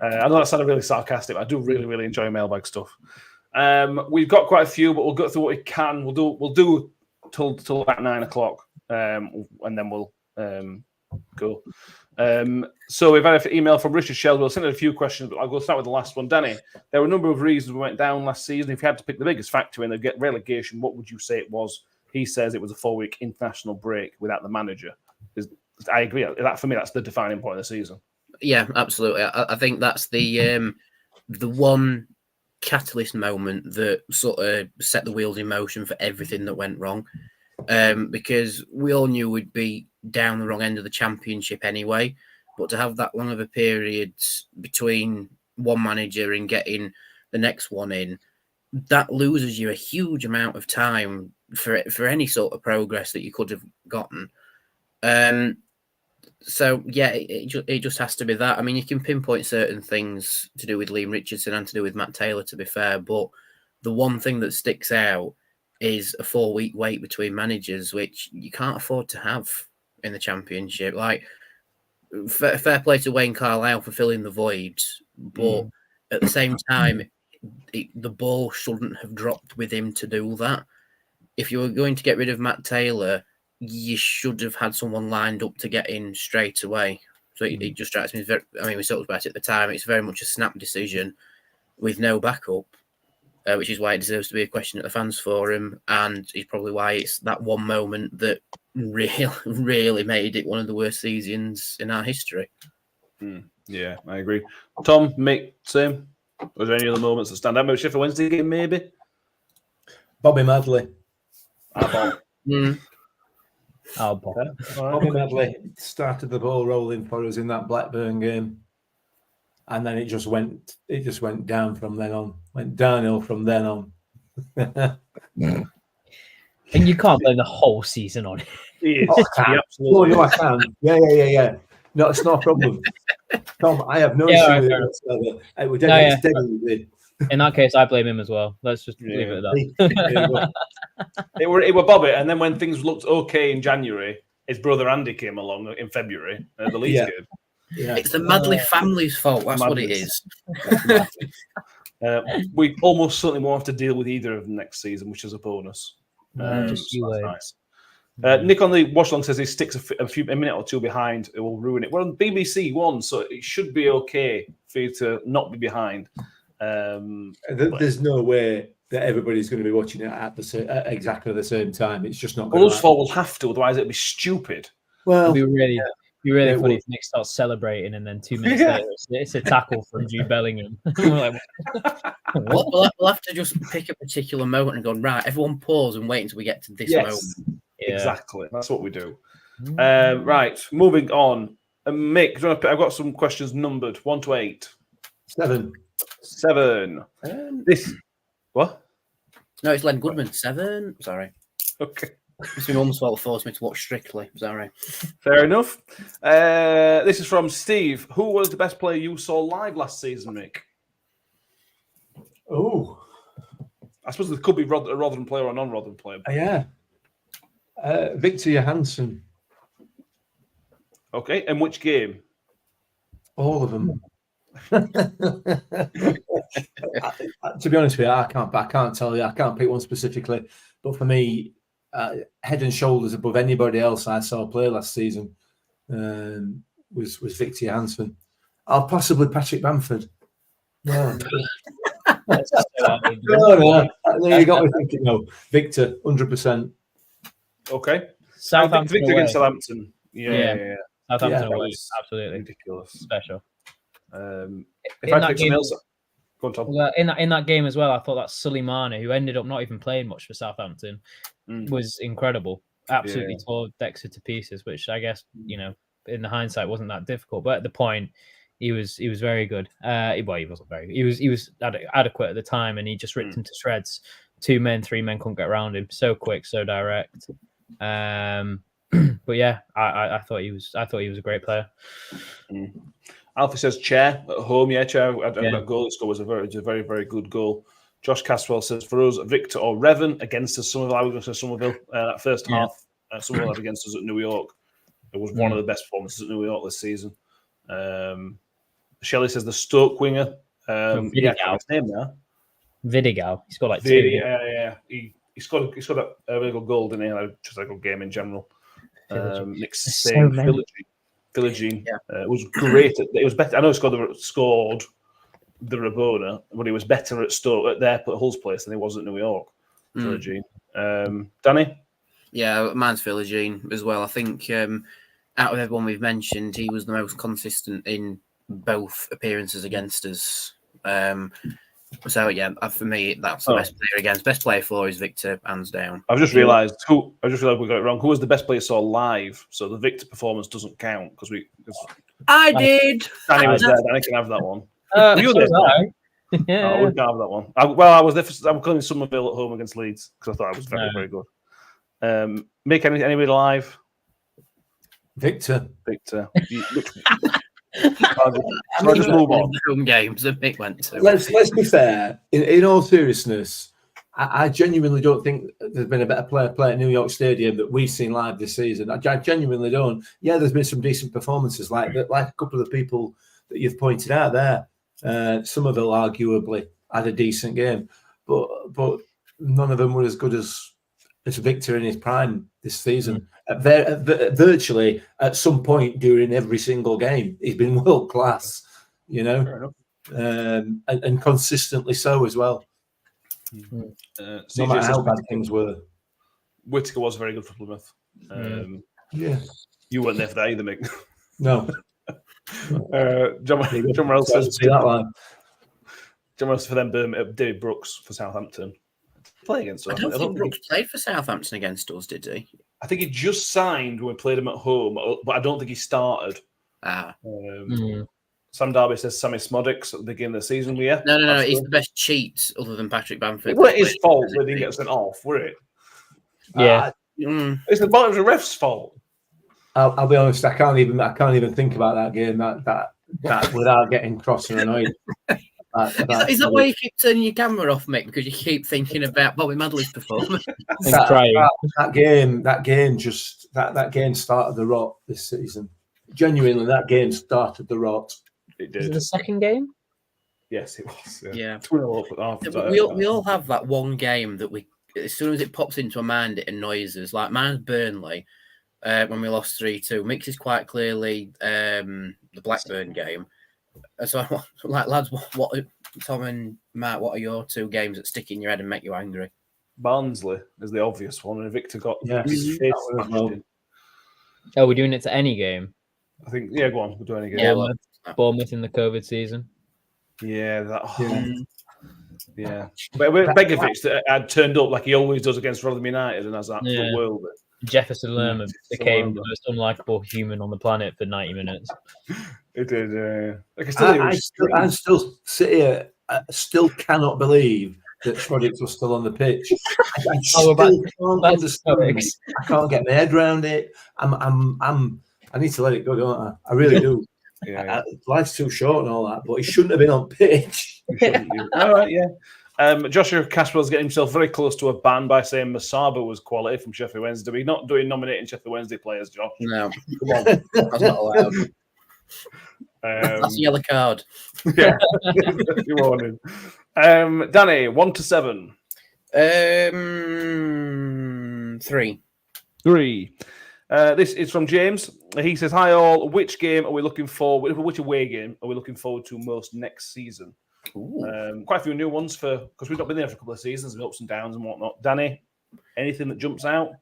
I know that sounded really sarcastic, but I do really, really enjoy mailbag stuff. We've got quite a few, but we'll go through what we can. We'll do till about 9:00, and then we'll go. So we've had an email from Richard Shelby. We'll send in a few questions, but I'll go start with the last one. Danny, there were a number of reasons we went down last season. If you had to pick the biggest factor in the relegation, what would you say it was? He says it was a 4-week international break without the manager. I agree. That for me, that's the defining point of the season.
Yeah, absolutely. I think that's the one catalyst moment that sort of set the wheels in motion for everything that went wrong. Because we all knew we'd be down the wrong end of the championship anyway. But to have that long of a period between one manager and getting the next one in, that loses you a huge amount of time for any sort of progress that you could have gotten. So yeah, it just has to be that. I mean, you can pinpoint certain things to do with Liam Richardson and to do with Matt Taylor, to be fair, but the one thing that sticks out is a 4-week wait between managers, which you can't afford to have in the Championship. Like, fair play to Wayne Carlisle for filling the void, but at the same time, the ball shouldn't have dropped with him to do that. If you were going to get rid of Matt Taylor, you should have had someone lined up to get in straight away. So it just strikes me as very, I mean, we talked about it at the time, it's very much a snap decision with no backup, which is why it deserves to be a question at the fans forum, and is probably why it's that one moment that really made it one of the worst seasons in our history.
Yeah, I agree. Tom, Mick, same? Was there any other moments that stand out? Maybe Sheffield Wednesday game, maybe?
Bobby Madley. Bobby Madley started the ball rolling for us in that Blackburn game, and then it just went down from then on. Went downhill from then on.
And you can't blame the whole season on it.
Absolutely.
No, I can. Yeah. No, it's not a problem. Tom, I have no issue with it whatsoever. It's dead easy.
In that case, I blame him as well. Let's just leave it at that.
It were Bobby, and then when things looked okay in January, his brother Andy came along in February at the Leeds game.
Yeah. It's the Madley family's fault. That's what it is.
We almost certainly won't have to deal with either of them next season, which is a bonus.
Just you wait.
Nice. Nick on the watch along says he sticks a minute or two behind. It will ruin it. We're on BBC One, so it should be okay for you to not be behind.
There's no way that everybody's going to be watching it at exactly the same time. It's just not.
Well, those four will have to, otherwise it'll be stupid.
Well,
it'd be really funny if Nick starts celebrating and then 2 minutes later it's a tackle from Jude Bellingham. We'll
have to just pick a particular moment and go, right, everyone pause and wait until we get to this moment.
Yeah. Exactly. That's what we do. Right, moving on. Mick, I've got some questions numbered 1 to 8.
7.
What?
No, it's Len Goodman. 7. Sorry.
Okay.
It's my mum's fault forced me to watch Strictly. Sorry.
Fair enough. This is from Steve. Who was the best player you saw live last season, Mick?
Oh.
I suppose there could be a Rotherham player or a non-Rotherham player.
Yeah. Victor Johansson.
Okay. And which game?
All of them. To be honest with you, I can't tell you. I can't pick one specifically. But for me, head and shoulders above anybody else I saw play last season was Victor Johansson. Possibly Patrick Bamford. No. No. You got me thinking. No, Victor, 100%.
Okay.
Southampton
Victor
away.
against Southampton. Yeah.
Southampton
That
away.
was
Absolutely
ridiculous.
Special.
If I pick something else, go on, Tom.
Well, in that game as well, I thought that Suleimani, who ended up not even playing much for Southampton, was incredible. Absolutely tore Dexter to pieces, which I guess, in the hindsight wasn't that difficult. But at the point, he was very good. He wasn't very good. He was adequate at the time, and he just ripped him to shreds. 2 men, 3 men couldn't get around him. So quick, so direct. But yeah, I thought he was a great player.
Alfie says chair at home. Yeah, chair. That goal he scored was a very, very good goal. Josh Caswell says for us, Victor or Revan against us. Somerville. I was going to say Somerville. That first half, Somerville had against us at New York. It was one of the best performances at New York this season. Shelley says the Stoke winger. His name now.
Vidigal. He scored like 2.
Yeah. He scored a really good goal, didn't he? Just a good game in general. Nick's saying Philogene. It was great. It was better. I know he scored the Rabona, but he was better at Stoke at Hull's place than he was at New York. Philogene. Danny?
Yeah, mine's Philogene as well. I think out of everyone we've mentioned, he was the most consistent in both appearances against us. So yeah, for me, that's the best player against. Best player for is Victor, hands down.
I've just realised we got it wrong. Who was the best player saw live? So the Victor performance doesn't count because
I did.
Danny was there. Danny can have that one. You were there.
Yeah.
I wouldn't have that one. I was there. I'm calling Somerville at home against Leeds because I thought I was very, very good. Make anybody live?
Victor.
So just move on.
Home games that Mick went to.
Let's be fair. In all seriousness, I genuinely don't think there's been a better player play at New York Stadium that we've seen live this season. I genuinely don't. Yeah, there's been some decent performances, like a couple of the people that you've pointed out there. Some of them arguably had a decent game, but none of them were as good as Victor in his prime this season. Virtually at some point during every single game, he's been world class, you know, and consistently so as well. No matter how bad things were.
Whittaker was very good for Plymouth.
Yeah,
you weren't there for that either, Mick.
No.
John Morrell says
that line.
John Morrell for them. David Brooks for Southampton. Play against us.
I don't think Brooks played for Southampton against us, did he?
I think he just signed when we played him at home, but I don't think he started. Sam Darby says Sammy Smodics at the beginning of the season. Yeah,
no, he's the best cheat other than Patrick Bamford.
It wasn't his fault that he didn't get sent off, were it?
Yeah,
it's the bottom of the ref's fault.
I'll be honest. I can't even think about that game. That without getting cross and annoyed.
Is that why you keep turning your camera off, Mick? Because you keep thinking about Bobby Madley's performance.
that game started the rot this season. Genuinely, that game started the rot.
It did.
Is it the second game?
Yes, it was.
Yeah.
We
all have that one game that we, as soon as it pops into our mind, it annoys us. Like mine's Burnley, when we lost 3-2. Mick's is quite clearly the Blackburn game. So, like, lads, what Tom and Matt, what are your two games that stick in your head and make you angry?
Barnsley is the obvious one, and Victor got his face smashed in.
Oh, we're doing it to any game?
I think, go on, we're doing any game.
Yeah, Bournemouth in the COVID season.
Yeah, yeah. But Begovic had turned up like he always does against Rotherham United, and has that world.
Jefferson Lerma became the most unlikable human on the planet for 90 minutes.
It did.
I still sit here. I still cannot believe that Schrodix was still on the pitch. I can't understand. I can't get my head around it. I need to let it go, don't I? I really do. Life's too short and all that, but he shouldn't have been on pitch.
All right, yeah. Joshua Caswell's getting himself very close to a ban by saying Masaba was quality from Sheffield Wednesday. We're not doing nominating Sheffield Wednesday players, Josh.
No.
Come on.
That's not allowed. That's a yellow card.
Yeah. You're warning. Danny, 1 to 7.
3.
3. This is from James. He says, "Hi all. Which game are we looking forward? Which away game are we looking forward to most next season?" Quite a few new ones because we've not been there for a couple of seasons with ups and downs and whatnot. Danny, anything that jumps out?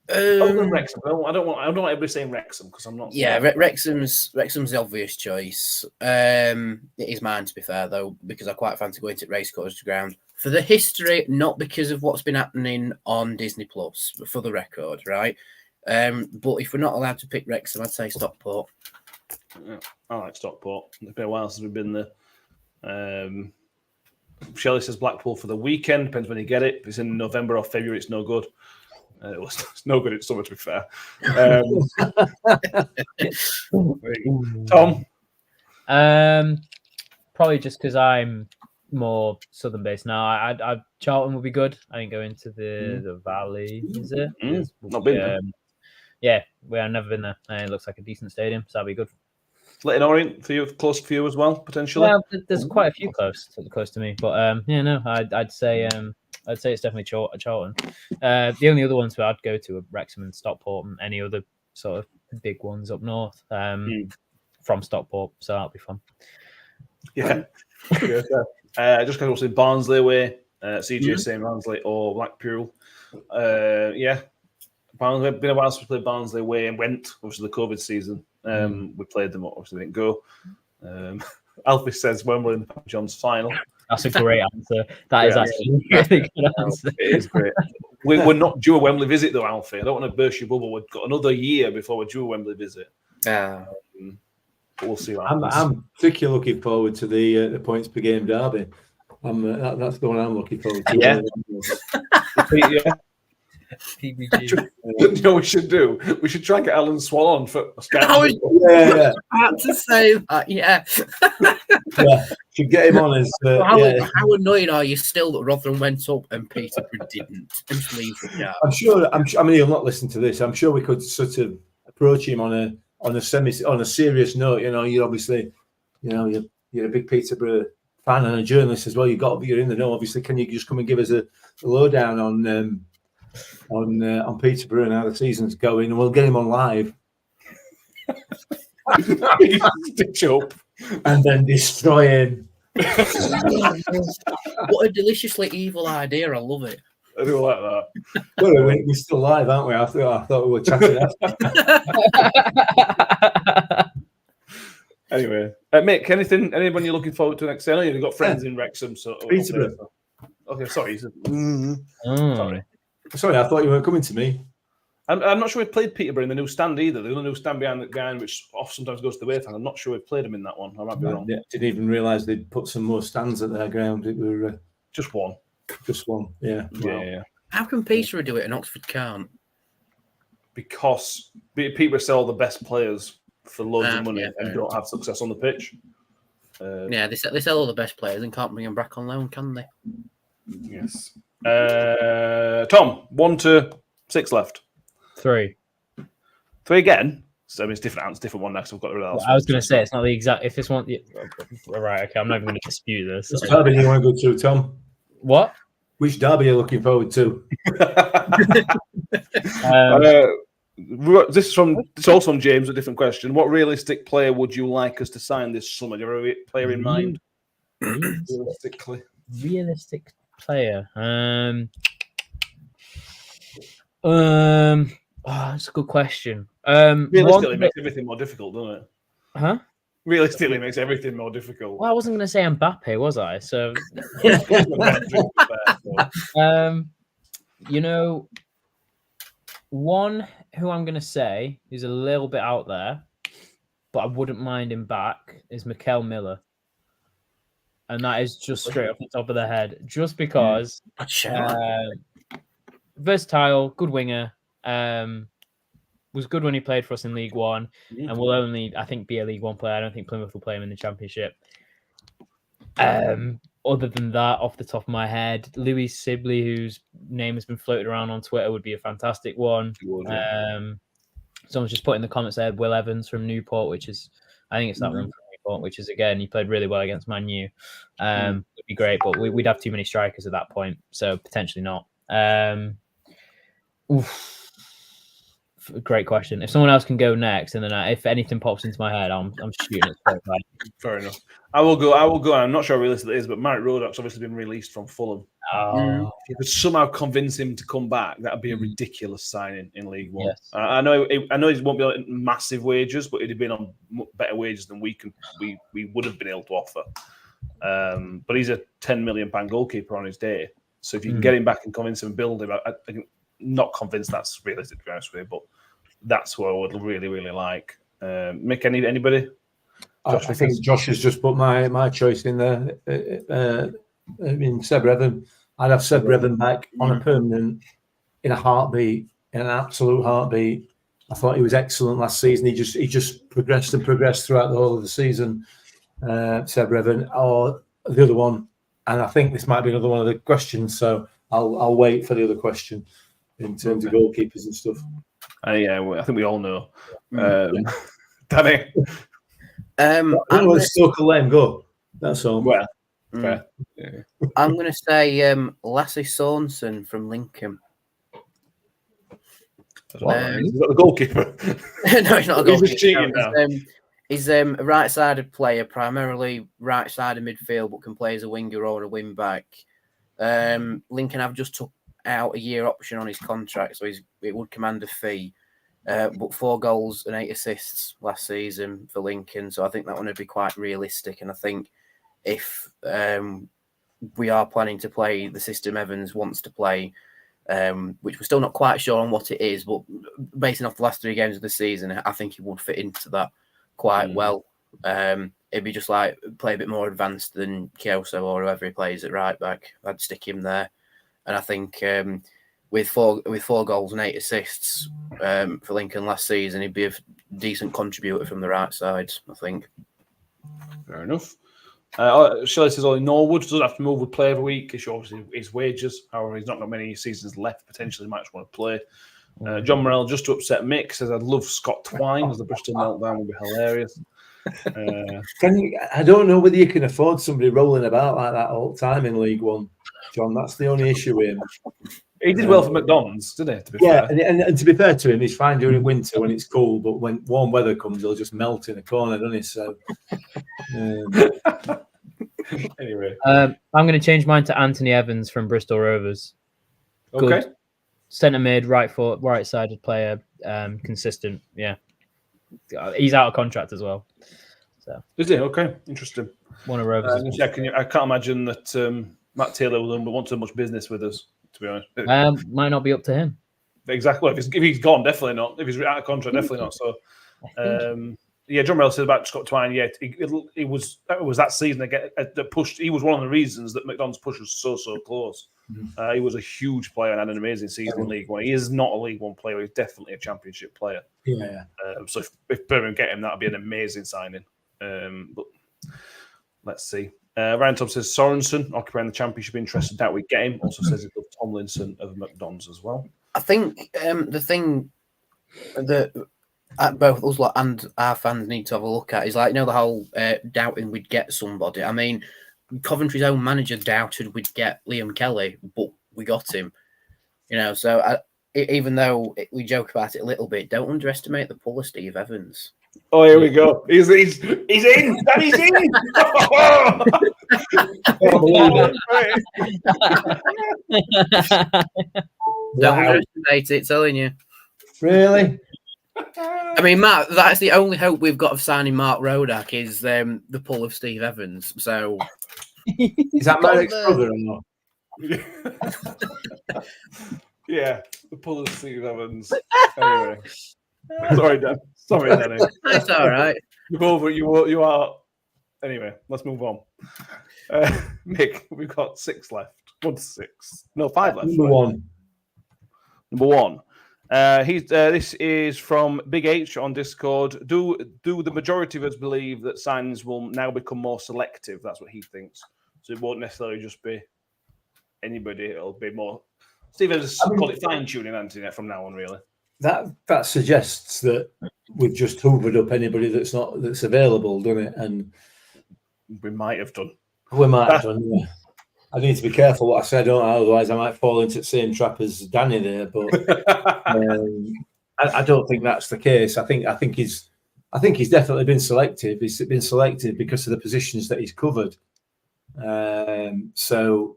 Other than Wrexham, I don't want everybody saying Wrexham because I'm not.
Yeah, Wrexham's the obvious choice. It is mine, to be fair, though, because I quite fancy going to Racecourse Ground for the history, not because of what's been happening on Disney Plus, but for the record, right? But if we're not allowed to pick Wrexham, I'd say Stockport.
Yeah, I like Stockport. It's been a while since we've been there. Shelley says Blackpool for the weekend. Depends when you get it. If it's in November or February, it's no good. It's no good in summer, to be fair. Tom?
Probably just because I'm more southern based now. I Charlton will be good. I didn't go into the Valley, is it?
Not been there.
Yeah, I've never been there. It looks like a decent stadium, so that'll be good.
Leighton Orient for you, close for you as well, potentially.
Well, there's quite a few close to me, but I'd say it's definitely Charlton. The only other ones where I'd go to are Wrexham and Stockport and any other sort of big ones up north from Stockport, so that'll be fun.
Yeah. Just because I was in Barnsley away, CJ saying Barnsley or Blackpool. Barnsley, been a while since we played Barnsley away and went, obviously, the COVID season. We played them, obviously didn't go. Alfie says Wembley in the John's final.
That's a great answer. That is actually a really good answer.
It is great. We're not due a Wembley visit, though, Alfie. I don't want to burst your bubble. We've got another year before we're due a Wembley visit. But we'll see what happens.
I'm particularly looking forward to the points per game derby. That's the one I'm looking forward to.
Yeah.
PBG.
You know what we should do? We should try and get Alan Swall on for Skype.
I was
Yeah,
about to say that, yeah.
yeah. Should get him on as.
How annoying are you still that Rotherham went up and Peterborough didn't? Just leave the chat.
I'm sure. I mean, he'll not listen to this. I'm sure we could sort of approach him on a serious note. You know, you obviously, you know, you're a big Peterborough fan and a journalist as well. You're in the know. Obviously, can you just come and give us a lowdown on Peterborough and how the season's going, and we'll get him on live
Stitch up
and then destroy him.
What a deliciously evil idea. I love it.
I do like that.
Well, we're still live, aren't we? I thought we were chatting.
Anyway, Mick, anyone you're looking forward to next? I know you've got friends in Wrexham, so
Peterborough.
Okay, sorry.
Sorry, I thought you weren't coming to me.
I'm not sure we've played Peterborough in the new stand either. The new stand behind the guy, which sometimes goes to the way fan. I'm not sure we've played him in that one. I might be wrong.
Didn't even realise they'd put some more stands at their ground. It were
Just one.
just one. Yeah. Wow.
Yeah.
How can Peterborough do it and Oxford can't?
Because Peterborough sell the best players for loads of money
yeah,
and don't have success on the pitch.
Yeah, they sell all the best players and can't bring them back on loan, can they?
Yes. Tom, 1 to 6 left.
3.
3 again. So I mean, it's different. It's different one next. I've got rid of that.
I was going to say it's not the exact. If this one, right? Okay, I'm not even going to dispute this.
Which derby do you want to go to, Tom?
What?
Which derby are you looking forward to?
This is also from James. A different question. What realistic player would you like us to sign this summer? Do you have a player in mind? Realistically,
realistic player. That's a good question.
Realistically, it makes everything more difficult, doesn't it?
Huh?
Realistically, it makes everything more difficult.
Well, I wasn't going to say Mbappe, was I? So, you know, one who I'm going to say is a little bit out there, but I wouldn't mind him back is Mikel Miller. And that is just straight off the top of the head, just because versatile, good winger, was good when he played for us in League One, and will only, I think, be a League One player. I don't think Plymouth will play him in the Championship. Other than that, off the top of my head, Louis Sibley, whose name has been floated around on Twitter, would be a fantastic one. Someone's just put in the comments there, Will Evans from Newport, which is, I think it's that one from Newport, which is, again, he played really well against Man U. Would be great, but we'd have too many strikers at that point, so potentially not. Great question. If someone else can go next, and then if anything pops into my head, I'm shooting it straight back.
Fair enough. I will go. I'm not sure how realistic it is, but Marek Rodak's obviously been released from Fulham. If you could somehow convince him to come back, that'd be a ridiculous signing in League One.
Yes.
I know he won't be on massive wages, but he'd have been on better wages than we would have been able to offer. But he's a £10 million goalkeeper on his day. So if you can get him back and convince him and build him, I'm not convinced that's realistic, to be honest with you, but that's what I would really, really like. Mick, anybody?
I think Josh has just put my choice in there. Seb Revan. I'd have Seb Revan back on a permanent, in a heartbeat, in an absolute heartbeat. I thought he was excellent last season. He just progressed throughout the whole of the season. Seb Revan, or the other one, and I think this might be another one of the questions. So I'll wait for the other question in terms of goalkeepers and stuff.
Yeah, I think we all know. Danny.
I'm going to let him go. That's all.
Well, fair.
Yeah. I'm going to say Lasse Sorensen from Lincoln.
He's not the goalkeeper.
No, he's not a goalkeeper.
He's cheating now.
He's a right-sided player, primarily right-sided midfield, but can play as a winger or a wing-back. Lincoln have just took out a year option on his contract, so it would command a fee. But 4 goals and 8 assists last season for Lincoln, so I think that one would be quite realistic. And I think if we are planning to play the system Evans wants to play, which we're still not quite sure on what it is, but basing off the last 3 games of the season, I think he would fit into that quite well. It'd be just like play a bit more advanced than Kyoso or whoever he plays at right back. I'd stick him there. And I think with four goals and 8 assists for Lincoln last season, he'd be a decent contributor from the right side, I think.
Fair enough. Shelley says only Norwood doesn't have to move, would play every week. It's obviously his wages. However, he's not got many seasons left. Potentially, might just want to play. John Morell, just to upset Mick, says I'd love Scott Twine as the Bristol meltdown would be hilarious.
I don't know whether you can afford somebody rolling about like that all the time in League One, John. That's the only issue with him.
He did well for McDonald's, didn't he? To be fair.
And to be fair to him, he's fine during winter when it's cool, but when warm weather comes, he'll just melt in a corner, doesn't he? So,
anyway,
I'm going to change mine to Anthony Evans from Bristol Rovers.
Okay.
Good centre mid, right-sided player, consistent. Yeah, he's out of contract as well. So
is he? Okay, interesting.
One of Rovers.
I can't imagine that Matt Taylor will want so much business with us. To be honest,
might not be up to him.
Exactly. If he's gone, definitely not. If he's out of contract, definitely not. So, John Morell said about Scott Twine. Yeah, it was that season that pushed. He was one of the reasons that McDonald's push was so close. He was a huge player and had an amazing season in League One. He is not a League One player. He's definitely a Championship player.
Yeah.
So if Birmingham get him, that would be an amazing signing. But let's see. Ryan Tom says Sorensen occupying the Championship, interested. Doubt we get him. Also says he loves Tomlinson of McDonald's as well.
I think the thing that both us lot and our fans need to have a look at is the whole doubting we'd get somebody. I mean, Coventry's own manager doubted we'd get Liam Kelly, but we got him. So even though we joke about it a little bit, don't underestimate the pull of Steve Evans.
Oh, here we go. He's in. He's in.
Don't underestimate it, telling you.
Really?
I mean, Matt, that's the only hope we've got of signing Mark Rodak is the pull of Steve Evans. So
is that Marek's brother or not?
Yeah, the pull of Steve Evans. Anyway, sorry, Dan. Sorry, Danny.
That's all right.
You're over. You are. Anyway, let's move on. Mick, we've got 6 left. 1 to 6. No, 5 left.
Number one.
This is from Big H on Discord. Do the majority of us believe that signings will now become more selective? That's what he thinks. So it won't necessarily just be anybody. It'll be more. Stephen, call it fine tuning, Anthony, from now on, really.
That suggests that we've just hoovered up anybody that's available, doesn't it? And
we might have done.
We might have done. Yeah. I need to be careful what I say, don't I? Otherwise, I might fall into the same trap as Danny there. But I don't think that's the case. I think he's definitely been selective. He's been selective because of the positions that he's covered. So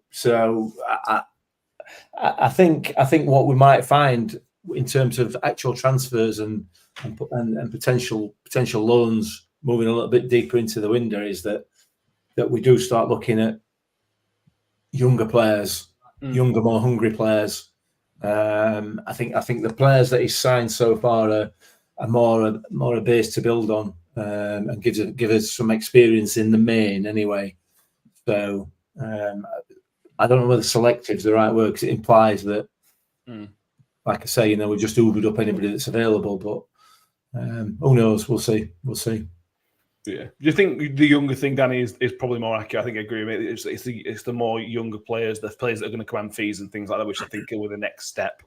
I think what we might find in terms of actual transfers and potential loans moving a little bit deeper into the window is that we do start looking at younger players, younger, more hungry players. I think the players that he's signed so far are more a base to build on and give us some experience in the main anyway. So I don't know whether selective is the right word because it implies that, like I say, we just hoovered up anybody that's available. But who knows? We'll see. Yeah.
Do you think the younger thing, Danny, is probably more accurate? I think I agree with it. It's the more younger players, the players that are going to command fees and things like that, which I think are the next step.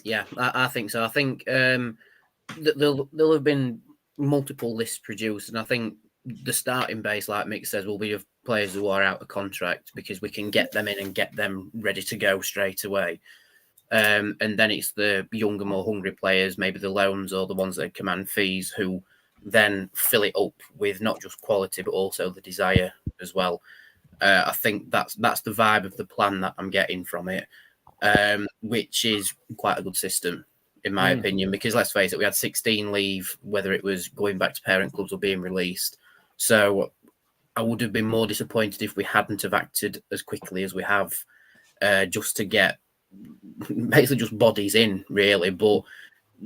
Yeah, I think so. I think there'll have been multiple lists produced, and I think the starting base, like Mick says, will be of players who are out of contract because we can get them in and get them ready to go straight away. And then it's the younger, more hungry players, maybe the loans or the ones that command fees, who then fill it up with not just quality but also the desire as well. I think that's the vibe of the plan that I'm getting from it, which is quite a good system in my opinion, because let's face it, we had 16 leave, whether it was going back to parent clubs or being released. So I would have been more disappointed if we hadn't have acted as quickly as we have, just to get basically just bodies in, really. But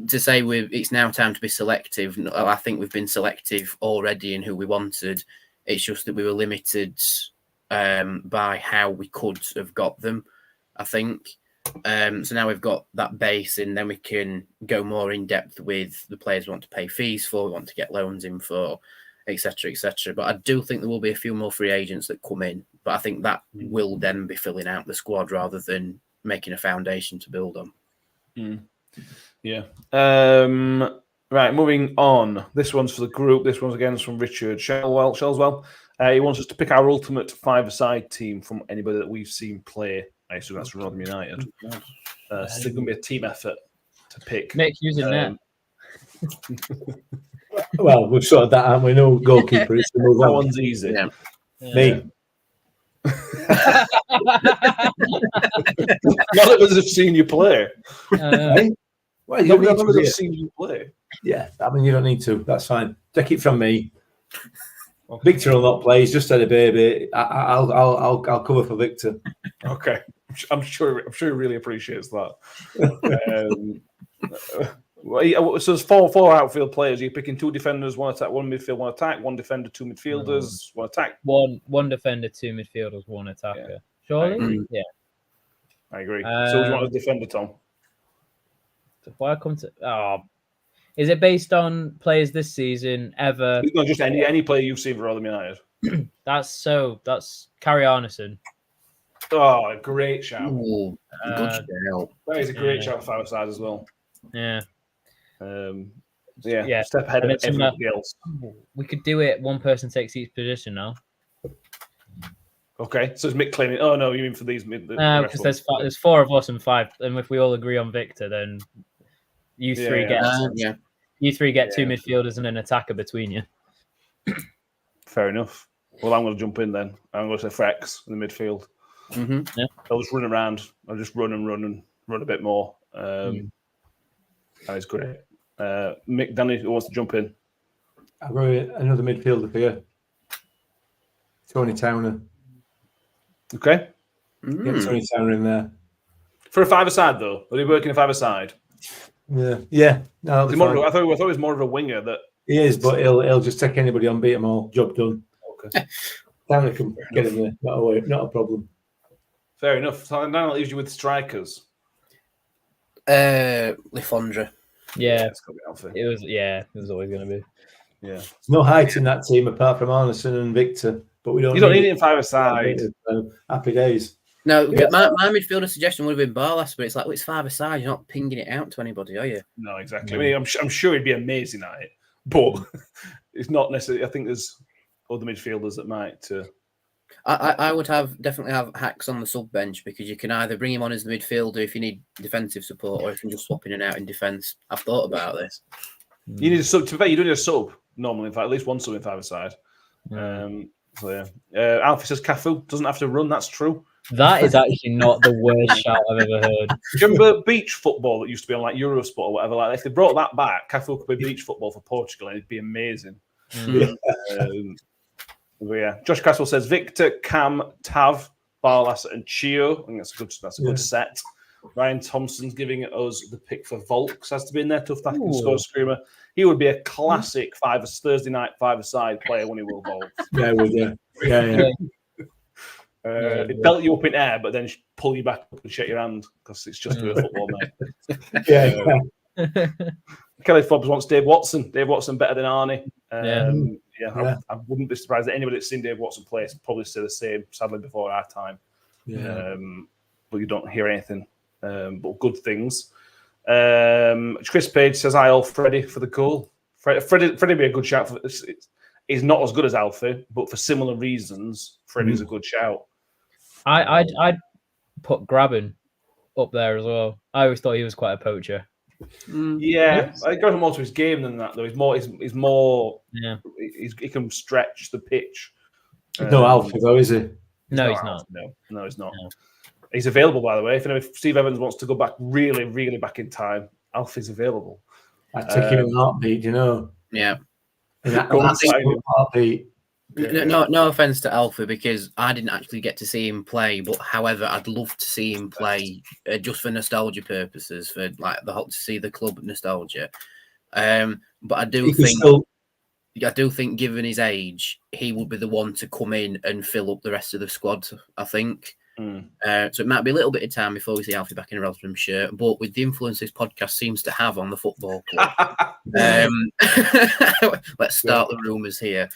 to say it's now time to be selective, I think we've been selective already in who we wanted. It's just that we were limited by how we could have got them, I think. So now we've got that base, and then we can go more in depth with the players we want to pay fees for, we want to get loans in for, etc., etc. But I do think there will be a few more free agents that come in. But I think that will then be filling out the squad rather than making a foundation to build on.
Yeah. Right, moving on. This one's for the group. This one's again from Richard Shellswell. He wants us to pick our ultimate five-a-side team from anybody that we've seen play. I assume that's from Rotherham United. So it's going to be a team effort to pick.
Nick, using that.
Well, we've sorted that out. We know goalkeeper is to move
That
on.
one's easy.
Yeah.
Me.
None of us have seen you play.
Hey? Well, you
None
don't
of
need
us
to
have
be-
seen you play.
Yeah, I mean, you don't need to. That's fine. Take it from me. Victor will not play. He's just had a baby. I'll cover for Victor.
Okay, I'm sure he really appreciates that. So there's four outfield players. You're picking two defenders, one attack, one midfield, one attack, one defender, two midfielders, one attack.
One defender, two midfielders, one attacker.
Yeah.
Surely? Yeah.
I agree. So you want a defender, Tom?
Why come to? Is it based on players this season ever?
It's not just any player you've seen for Rotherham United.
That's Carrie Arneson.
Oh, great shout!
Ooh, good shout.
That is a great shout for our side as well.
Yeah.
Yeah. Step ahead
And
of
it's
everybody else.
We could do it. One person takes each position now.
Okay, so it's Mick claiming. Oh no, you mean for these mid?
Because there's four of us and five, and if we all agree on Victor, then you three get two midfielders and an attacker between you.
Fair enough. Well, I'm going to jump in then. I'm going to say Frex in the midfield.
Mm-hmm.
Yeah.
I'll just run around. I'll just run a bit more. That is great. Mick, Danny, who wants to jump in?
I've got another midfielder for you. Tony Towner.
Okay.
Get Tony Towner in there.
For a five-a-side, though? Are they working a five-a-side?
Yeah. No,
I thought he was more of a winger. That
he is, but he'll just take anybody on, beat them all. Job done.
Okay.
Towner can get in there. Not a problem.
Fair enough. So now that leaves you with strikers.
Lifondra.
Yeah,
It's got to be Alfie.
it was always going to be.
Yeah.
There's no height in that team apart from Arneson and Victor, but we don't.
You don't need it in five-a-side.
Happy days.
No, my midfielder suggestion would have been Barlas, but it's like, well, it's five-a-side. You're not pinging it out to anybody, are you?
No, exactly. I mean, I'm sure he'd be amazing at it, but it's not necessarily. I think there's other midfielders that might.
I would definitely have Hacks on the sub bench because you can either bring him on as the midfielder if you need defensive support, or you can just swap in and out in defence. I've thought about this.
You need a sub. To be fair, you do need a sub normally. In fact, at least one sub in five-a-side. Alfie says Cafu doesn't have to run. That's true.
That is actually not the worst shout I've ever heard.
Do you remember beach football that used to be on like Eurosport or whatever? Like if they brought that back, Cafu could be beach football for Portugal, and it'd be amazing. But yeah, Josh Caswell says Victor, Cam, Tav, Barlas, and Chio. I think that's a good set. Ryan Thompson's giving us the pick for Volks. Has to be in there. Tough tackle, score screamer. He would be a classic Thursday night five-a-side player when he will Volks.
Yeah, would you? Yeah.
It'd belt you up in air, but then pull you back up and shake your hand because it's just a football, mate.
Yeah.
Kelly Fobbs wants Dave Watson. Dave Watson better than Arnie. I wouldn't be surprised that anybody that's seen Dave Watson play probably say the same, sadly, before our time.
Yeah.
But you don't hear anything but good things. Chris Page says, hi, all, Freddie for the goal. Freddie be a good shout. He's not as good as Alfie, but for similar reasons, Freddie's a good shout.
I'd put Graben up there as well. I always thought he was quite a poacher.
Yeah, I think more to his game than that, though. He's more.
Yeah,
he can stretch the pitch.
No Alfie, though, is he?
No, he's not.
No, he's not.
No.
He's available, by the way. If Steve Evans wants to go back really, really back in time, Alfie's available.
I'd take him in a heartbeat, you know.
Yeah.
Heartbeat.
No offense to Alfie, because I didn't actually get to see him play, but however, I'd love to see him play just for nostalgia purposes, for like to see the club nostalgia. But I do think, given his age, he would be the one to come in and fill up the rest of the squad. I think So it might be a little bit of time before we see Alfie back in a Rotherham shirt. But with the influence this podcast seems to have on the football club, let's start the rumours here.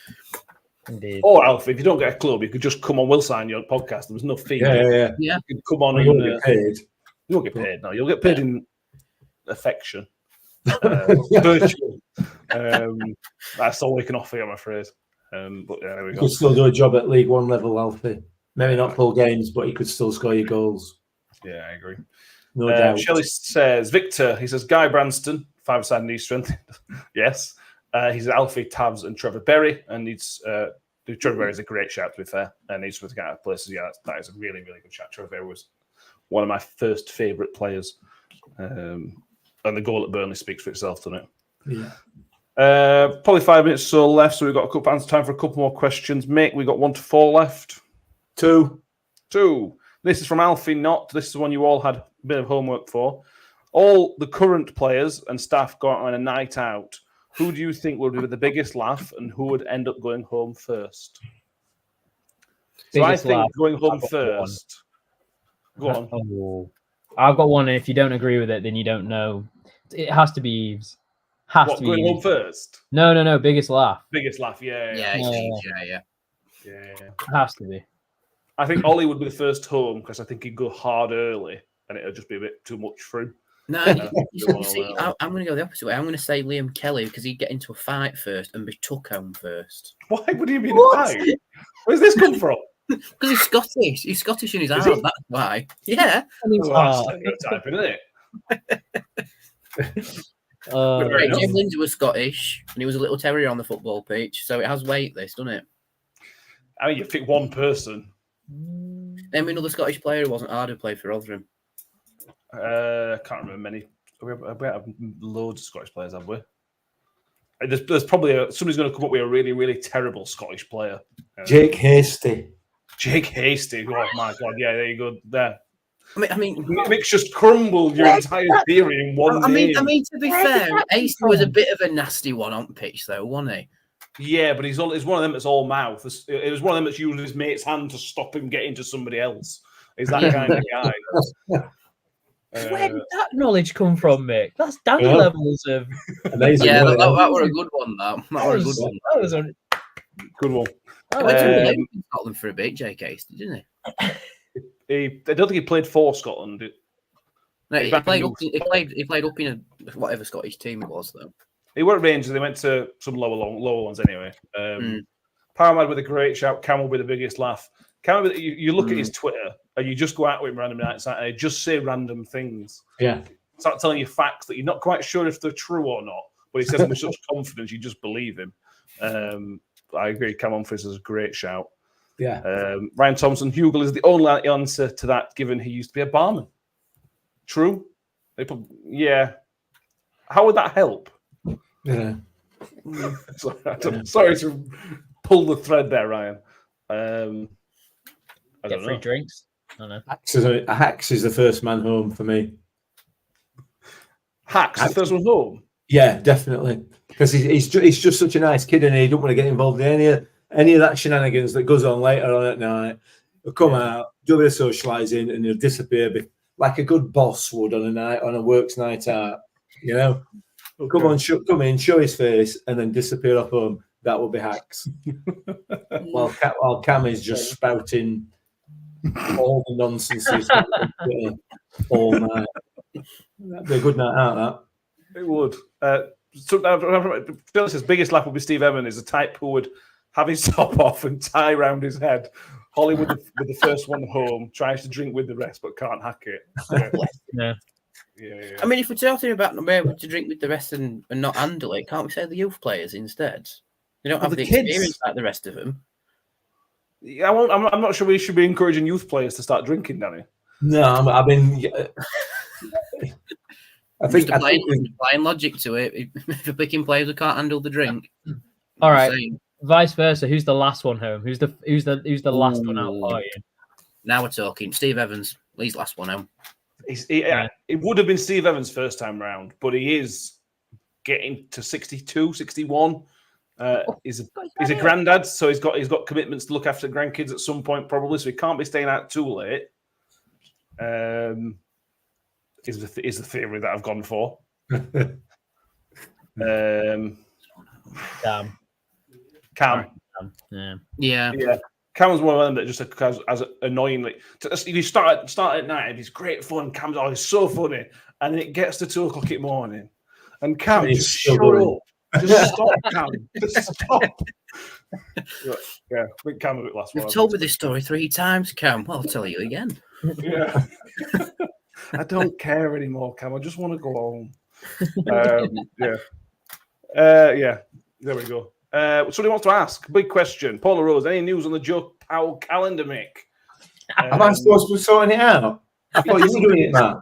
Indeed.
Or Alfie, if you don't get a club, you could just come on. We'll sign your podcast. There was no fee.
Yeah.
You could come on
You
and
won't get paid.
you won't get paid. No, you'll get paid in affection. Virtual. That's all we can offer you, I'm afraid. But yeah, there we
You
go.
could still do a job at League One level, Alfie. Maybe not full games, but you could still score your goals.
Yeah, I agree.
No doubt.
Shelley says, Victor, he says, Guy Branston, 5-side knee strength. Yes. He says, Alfie, Tavs, and Trevor Berry. And Trevor Berry is a great shout, to be fair. And he's with the kind of places. Yeah, that is a really, really good shout. Trevor Berry was one of my first favourite players. And the goal at Burnley speaks for itself, doesn't it?
Yeah.
Probably 5 minutes or so left, so we've got time for a couple more questions. Mick, we've got 1 to 4 left.
2.
This is from Alfie Not. This is one you all had a bit of homework for. All the current players and staff go out on a night out. Who do you think would be the biggest laugh and who would end up going home first? So I think going home first. Go on.
Oh, I've got one, and if you don't agree with it, then you don't know. It has to be Eves.
Going home first?
No. Biggest laugh.
Biggest laugh, yeah.
Yeah.
It has to be.
I think Ollie would be the first home because I think he'd go hard early and it'll just be a bit too much for him.
No, you see, I'm going to go the opposite way. I'm going to say Liam Kelly because he'd get into a fight first and be took home first.
Why would he be in a fight? Where's this come from?
Because he's Scottish. He's Scottish in his eyes. That's why. Yeah.
Stereotyping, isn't it?
Jim Lindsay was Scottish and he was a little terrier on the football pitch, so it has weight, this, doesn't it?
I mean, you pick one person.
Name another Scottish player who wasn't hard to play for Rotherham.
I can't remember many. We have loads of Scottish players, have we? There's probably somebody's going to come up with a really, really terrible Scottish player.
Jake Hasty.
Jake Hasty. Oh my God! Yeah, there you go. There.
I mean,
Mick's just crumbled your entire theory in one name.
I mean, to be fair, Hasty was a bit of a nasty one on pitch, though, wasn't he?
Yeah, but he's one of them that's all mouth. It was one of them that's using his mate's hand to stop him getting to somebody else. He's that kind of guy.
Where did that knowledge come from, Mick? That's Danny levels of
amazing.
Yeah, that was a good one. That was a good one.
That was a
good one.
I went to Scotland for a bit, Jake Hasty, didn't he?
I don't think he played for Scotland.
No, he played up in whatever Scottish team it was, though.
He weren't Rangers. They went to some lower ones anyway. Parmad with a great shout. Camel with the biggest laugh. Camel, you look at his Twitter and you just go out with him random nights and they just say random things.
Yeah.
Start telling you facts that you're not quite sure if they're true or not, but he says them with such confidence you just believe him. I agree. Camel Frizz is a great shout.
Yeah.
Ryan Thompson, Hugel is the only answer to that, given he used to be a barman. True? Yeah. How would that help?
Yeah.
Sorry to pull the thread there, Ryan. I
get
don't
free
know.
drinks. I don't know.
Hacks is the first man home for me.
Hacks, the first one home?
Yeah, definitely. Because he's just such a nice kid and he don't want to get involved in any of that shenanigans that goes on later on at night. He'll come out, do a bit of socialising and he'll disappear like a good boss would on a works night out. You know? Okay. Come in, show his face, and then disappear off home. That would be Hacks. while Cam is just spouting all the nonsense all night. That'd be a good night out, that.
It would. Phyllis's biggest laugh would be Steve Evans, is the type who would have his top off and tie around his head. Holly with the first one home, tries to drink with the rest but can't hack it.
Yeah.
Yeah. I mean, if we're talking about not being able to drink with the rest and not handle it, can't we say the youth players instead? They don't have the experience like the rest of them.
Yeah, I'm not sure we should be encouraging youth players to start drinking, Danny.
No, I mean, I think
applying logic to it. If you're picking players who can't handle the drink,
all right. Vice versa. Who's the last one home? Who's the last one out partying?
Now we're talking. Steve Evans, Lee's last one home.
It would have been Steve Evans' first time round, but he is getting to 62, 61. He's a granddad, so he's got commitments to look after grandkids at some point, probably. So he can't be staying out too late. Is the theory that I've gone for. Cam.
Yeah.
Cam's one of them that just as annoyingly. If you start at night, it's great fun. Cam's always so funny, and it gets to 2 o'clock in the morning, and Cam just shut up. Just stop, Cam. Just stop. Yeah, I think Cam a bit last.
You've told me this story 3 times, Cam. Well, I'll tell you again.
Yeah. I don't care anymore, Cam. I just want to go home. Yeah. There we go. Somebody wants to ask. Big question. Paula Rose, any news on the Joe Powell calendar, Mick?
Am I supposed to be sorting it out? I thought you were doing it, Matt.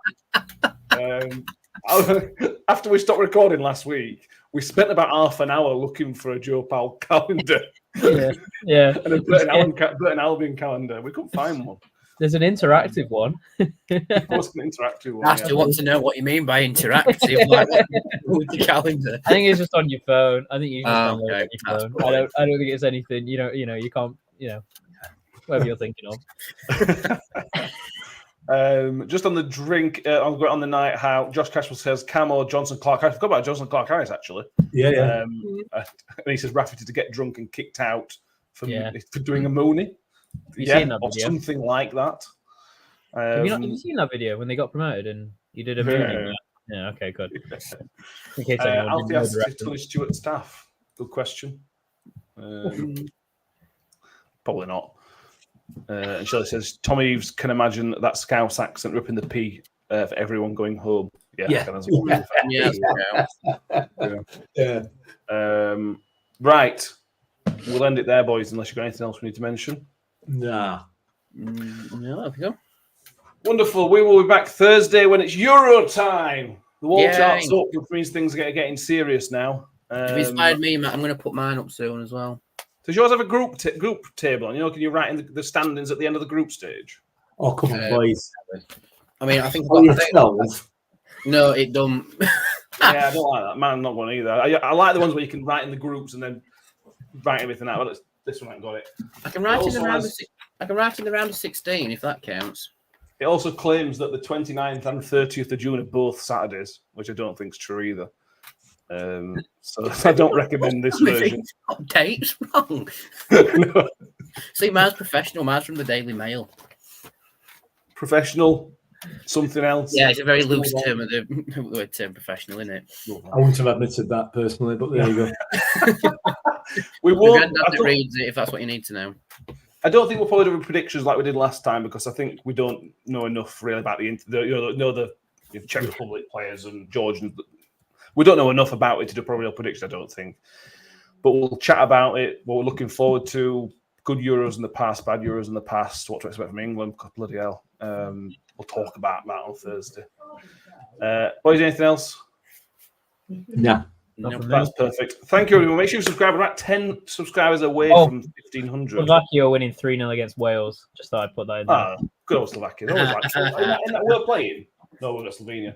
After we stopped recording last week, we spent about half an hour looking for a Joe Powell calendar.
Yeah.
And a Burton Albion calendar. We couldn't find one.
There's an interactive one.
Of course, an interactive one.
I still want to know what you mean by interactive, like with the calendar.
I think it's just on your phone. I think you just download it on
That's
your phone. I don't think it's anything. You can't. Whatever you're thinking of.
Just on the drink, on the night, how Josh Cashwell says Cam or Johnson Clark. I forgot about Johnson Clark Harris actually.
Yeah.
And he says Rafferty to get drunk and kicked out for doing a Mooney.
Have you seen that
or
video?
something like that.
Have you seen that video when they got promoted and you did a Mooney? Yeah. Okay. Good. In case anyone
Alfie
didn't know
asks
the
if
reference.
Tony Stewart staff. Good question. Probably not. And Shelley says Tom Eves can imagine that Scouse accent ripping the P for everyone going home. Yeah. Right. We'll end it there, boys, unless you've got anything else we need to mention.
Nah.
No, there we go.
Wonderful. We will be back Thursday when it's Euro time. The wall chart's up, which means things are getting serious now.
You've inspired me, Matt. I'm going to put mine up soon as well.
Does yours have a group table on? Can you write in the standings at the end of the group stage?
Oh, come on, boys.
I mean, I think... No, it don't.
Yeah, I don't like that. Man, I'm not one either. I like the ones where you can write in the groups and then write everything out. But this one ain't got it.
I can write in the round of 16 if that counts.
It also claims that the 29th and 30th of June are both Saturdays, which I don't think is true either. So I don't recommend this version.
Dates wrong.
No.
See, mine's professional. Mine's from the Daily Mail.
Professional, something else.
Yeah, it's a very loose term of the word term professional, isn't it?
I wouldn't have admitted that personally, but there you go.
We won't.
That reads it if that's what you need to know.
I don't think we'll probably do predictions like we did last time because I think we don't know enough really about the Czech Republic players and Georgians. We don't know enough about it to do probably real predictions, I don't think. But we'll chat about it. What we're looking forward to. Good Euros in the past, bad Euros in the past. What to expect from England. Bloody hell. We'll talk about that on Thursday. Boys, anything else?
No.
Nope.
That's perfect. Thank you, everyone. Make sure you subscribe. We're at 10 subscribers away from 1,500.
Slovakia are winning 3-0 against Wales. Just thought I'd put that in there.
Good old Slovakia. Always like isn't that we're playing? No, we're at Slovenia.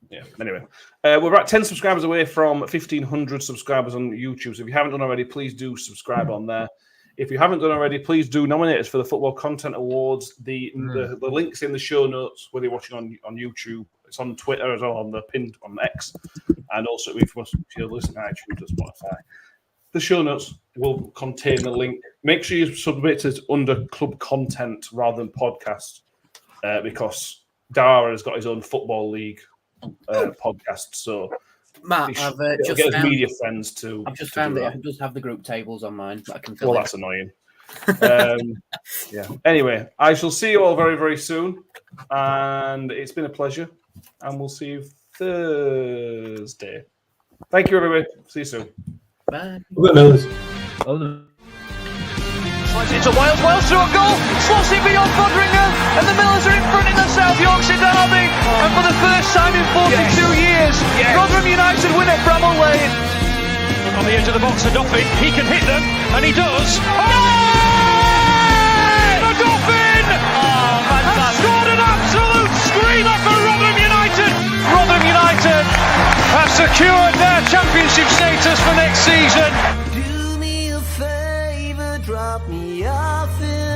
Yeah, anyway. We're at 10 subscribers away from 1,500 subscribers on YouTube. So if you haven't done already, please do subscribe on there. If you haven't done already, please do nominate us for the Football Content Awards. The link's in the show notes, whether you're watching on YouTube. It's on Twitter as well, on the pinned on X. And also, if you're listening to iTunes or Spotify. The show notes will contain the link. Make sure you submit it under club content rather than podcast because Dara has got his own Football League podcast. So
Matt, I've just
get his
found,
media friends to.
I've just found that I just have the group tables on mine. That I can fill
well,
in.
that's annoying. Yeah. Anyway, I shall see you all very, very soon. And it's been a pleasure. And we'll see you Thursday. Thank you, everybody. See you soon.
Bye.
Slides into Wales through a goal, slots it beyond Foderingham, and the Millers are in front in the South Yorkshire derby. And for the first time in 42 years, Rotherham United win at Bramall Lane. On the edge of the box for Doffin, he can hit them, and he does. The Doffin has scored an absolute screamer for Rotherham United. Rotherham United have secured their championship. Championship status for next season.
Do me a favor, drop me off in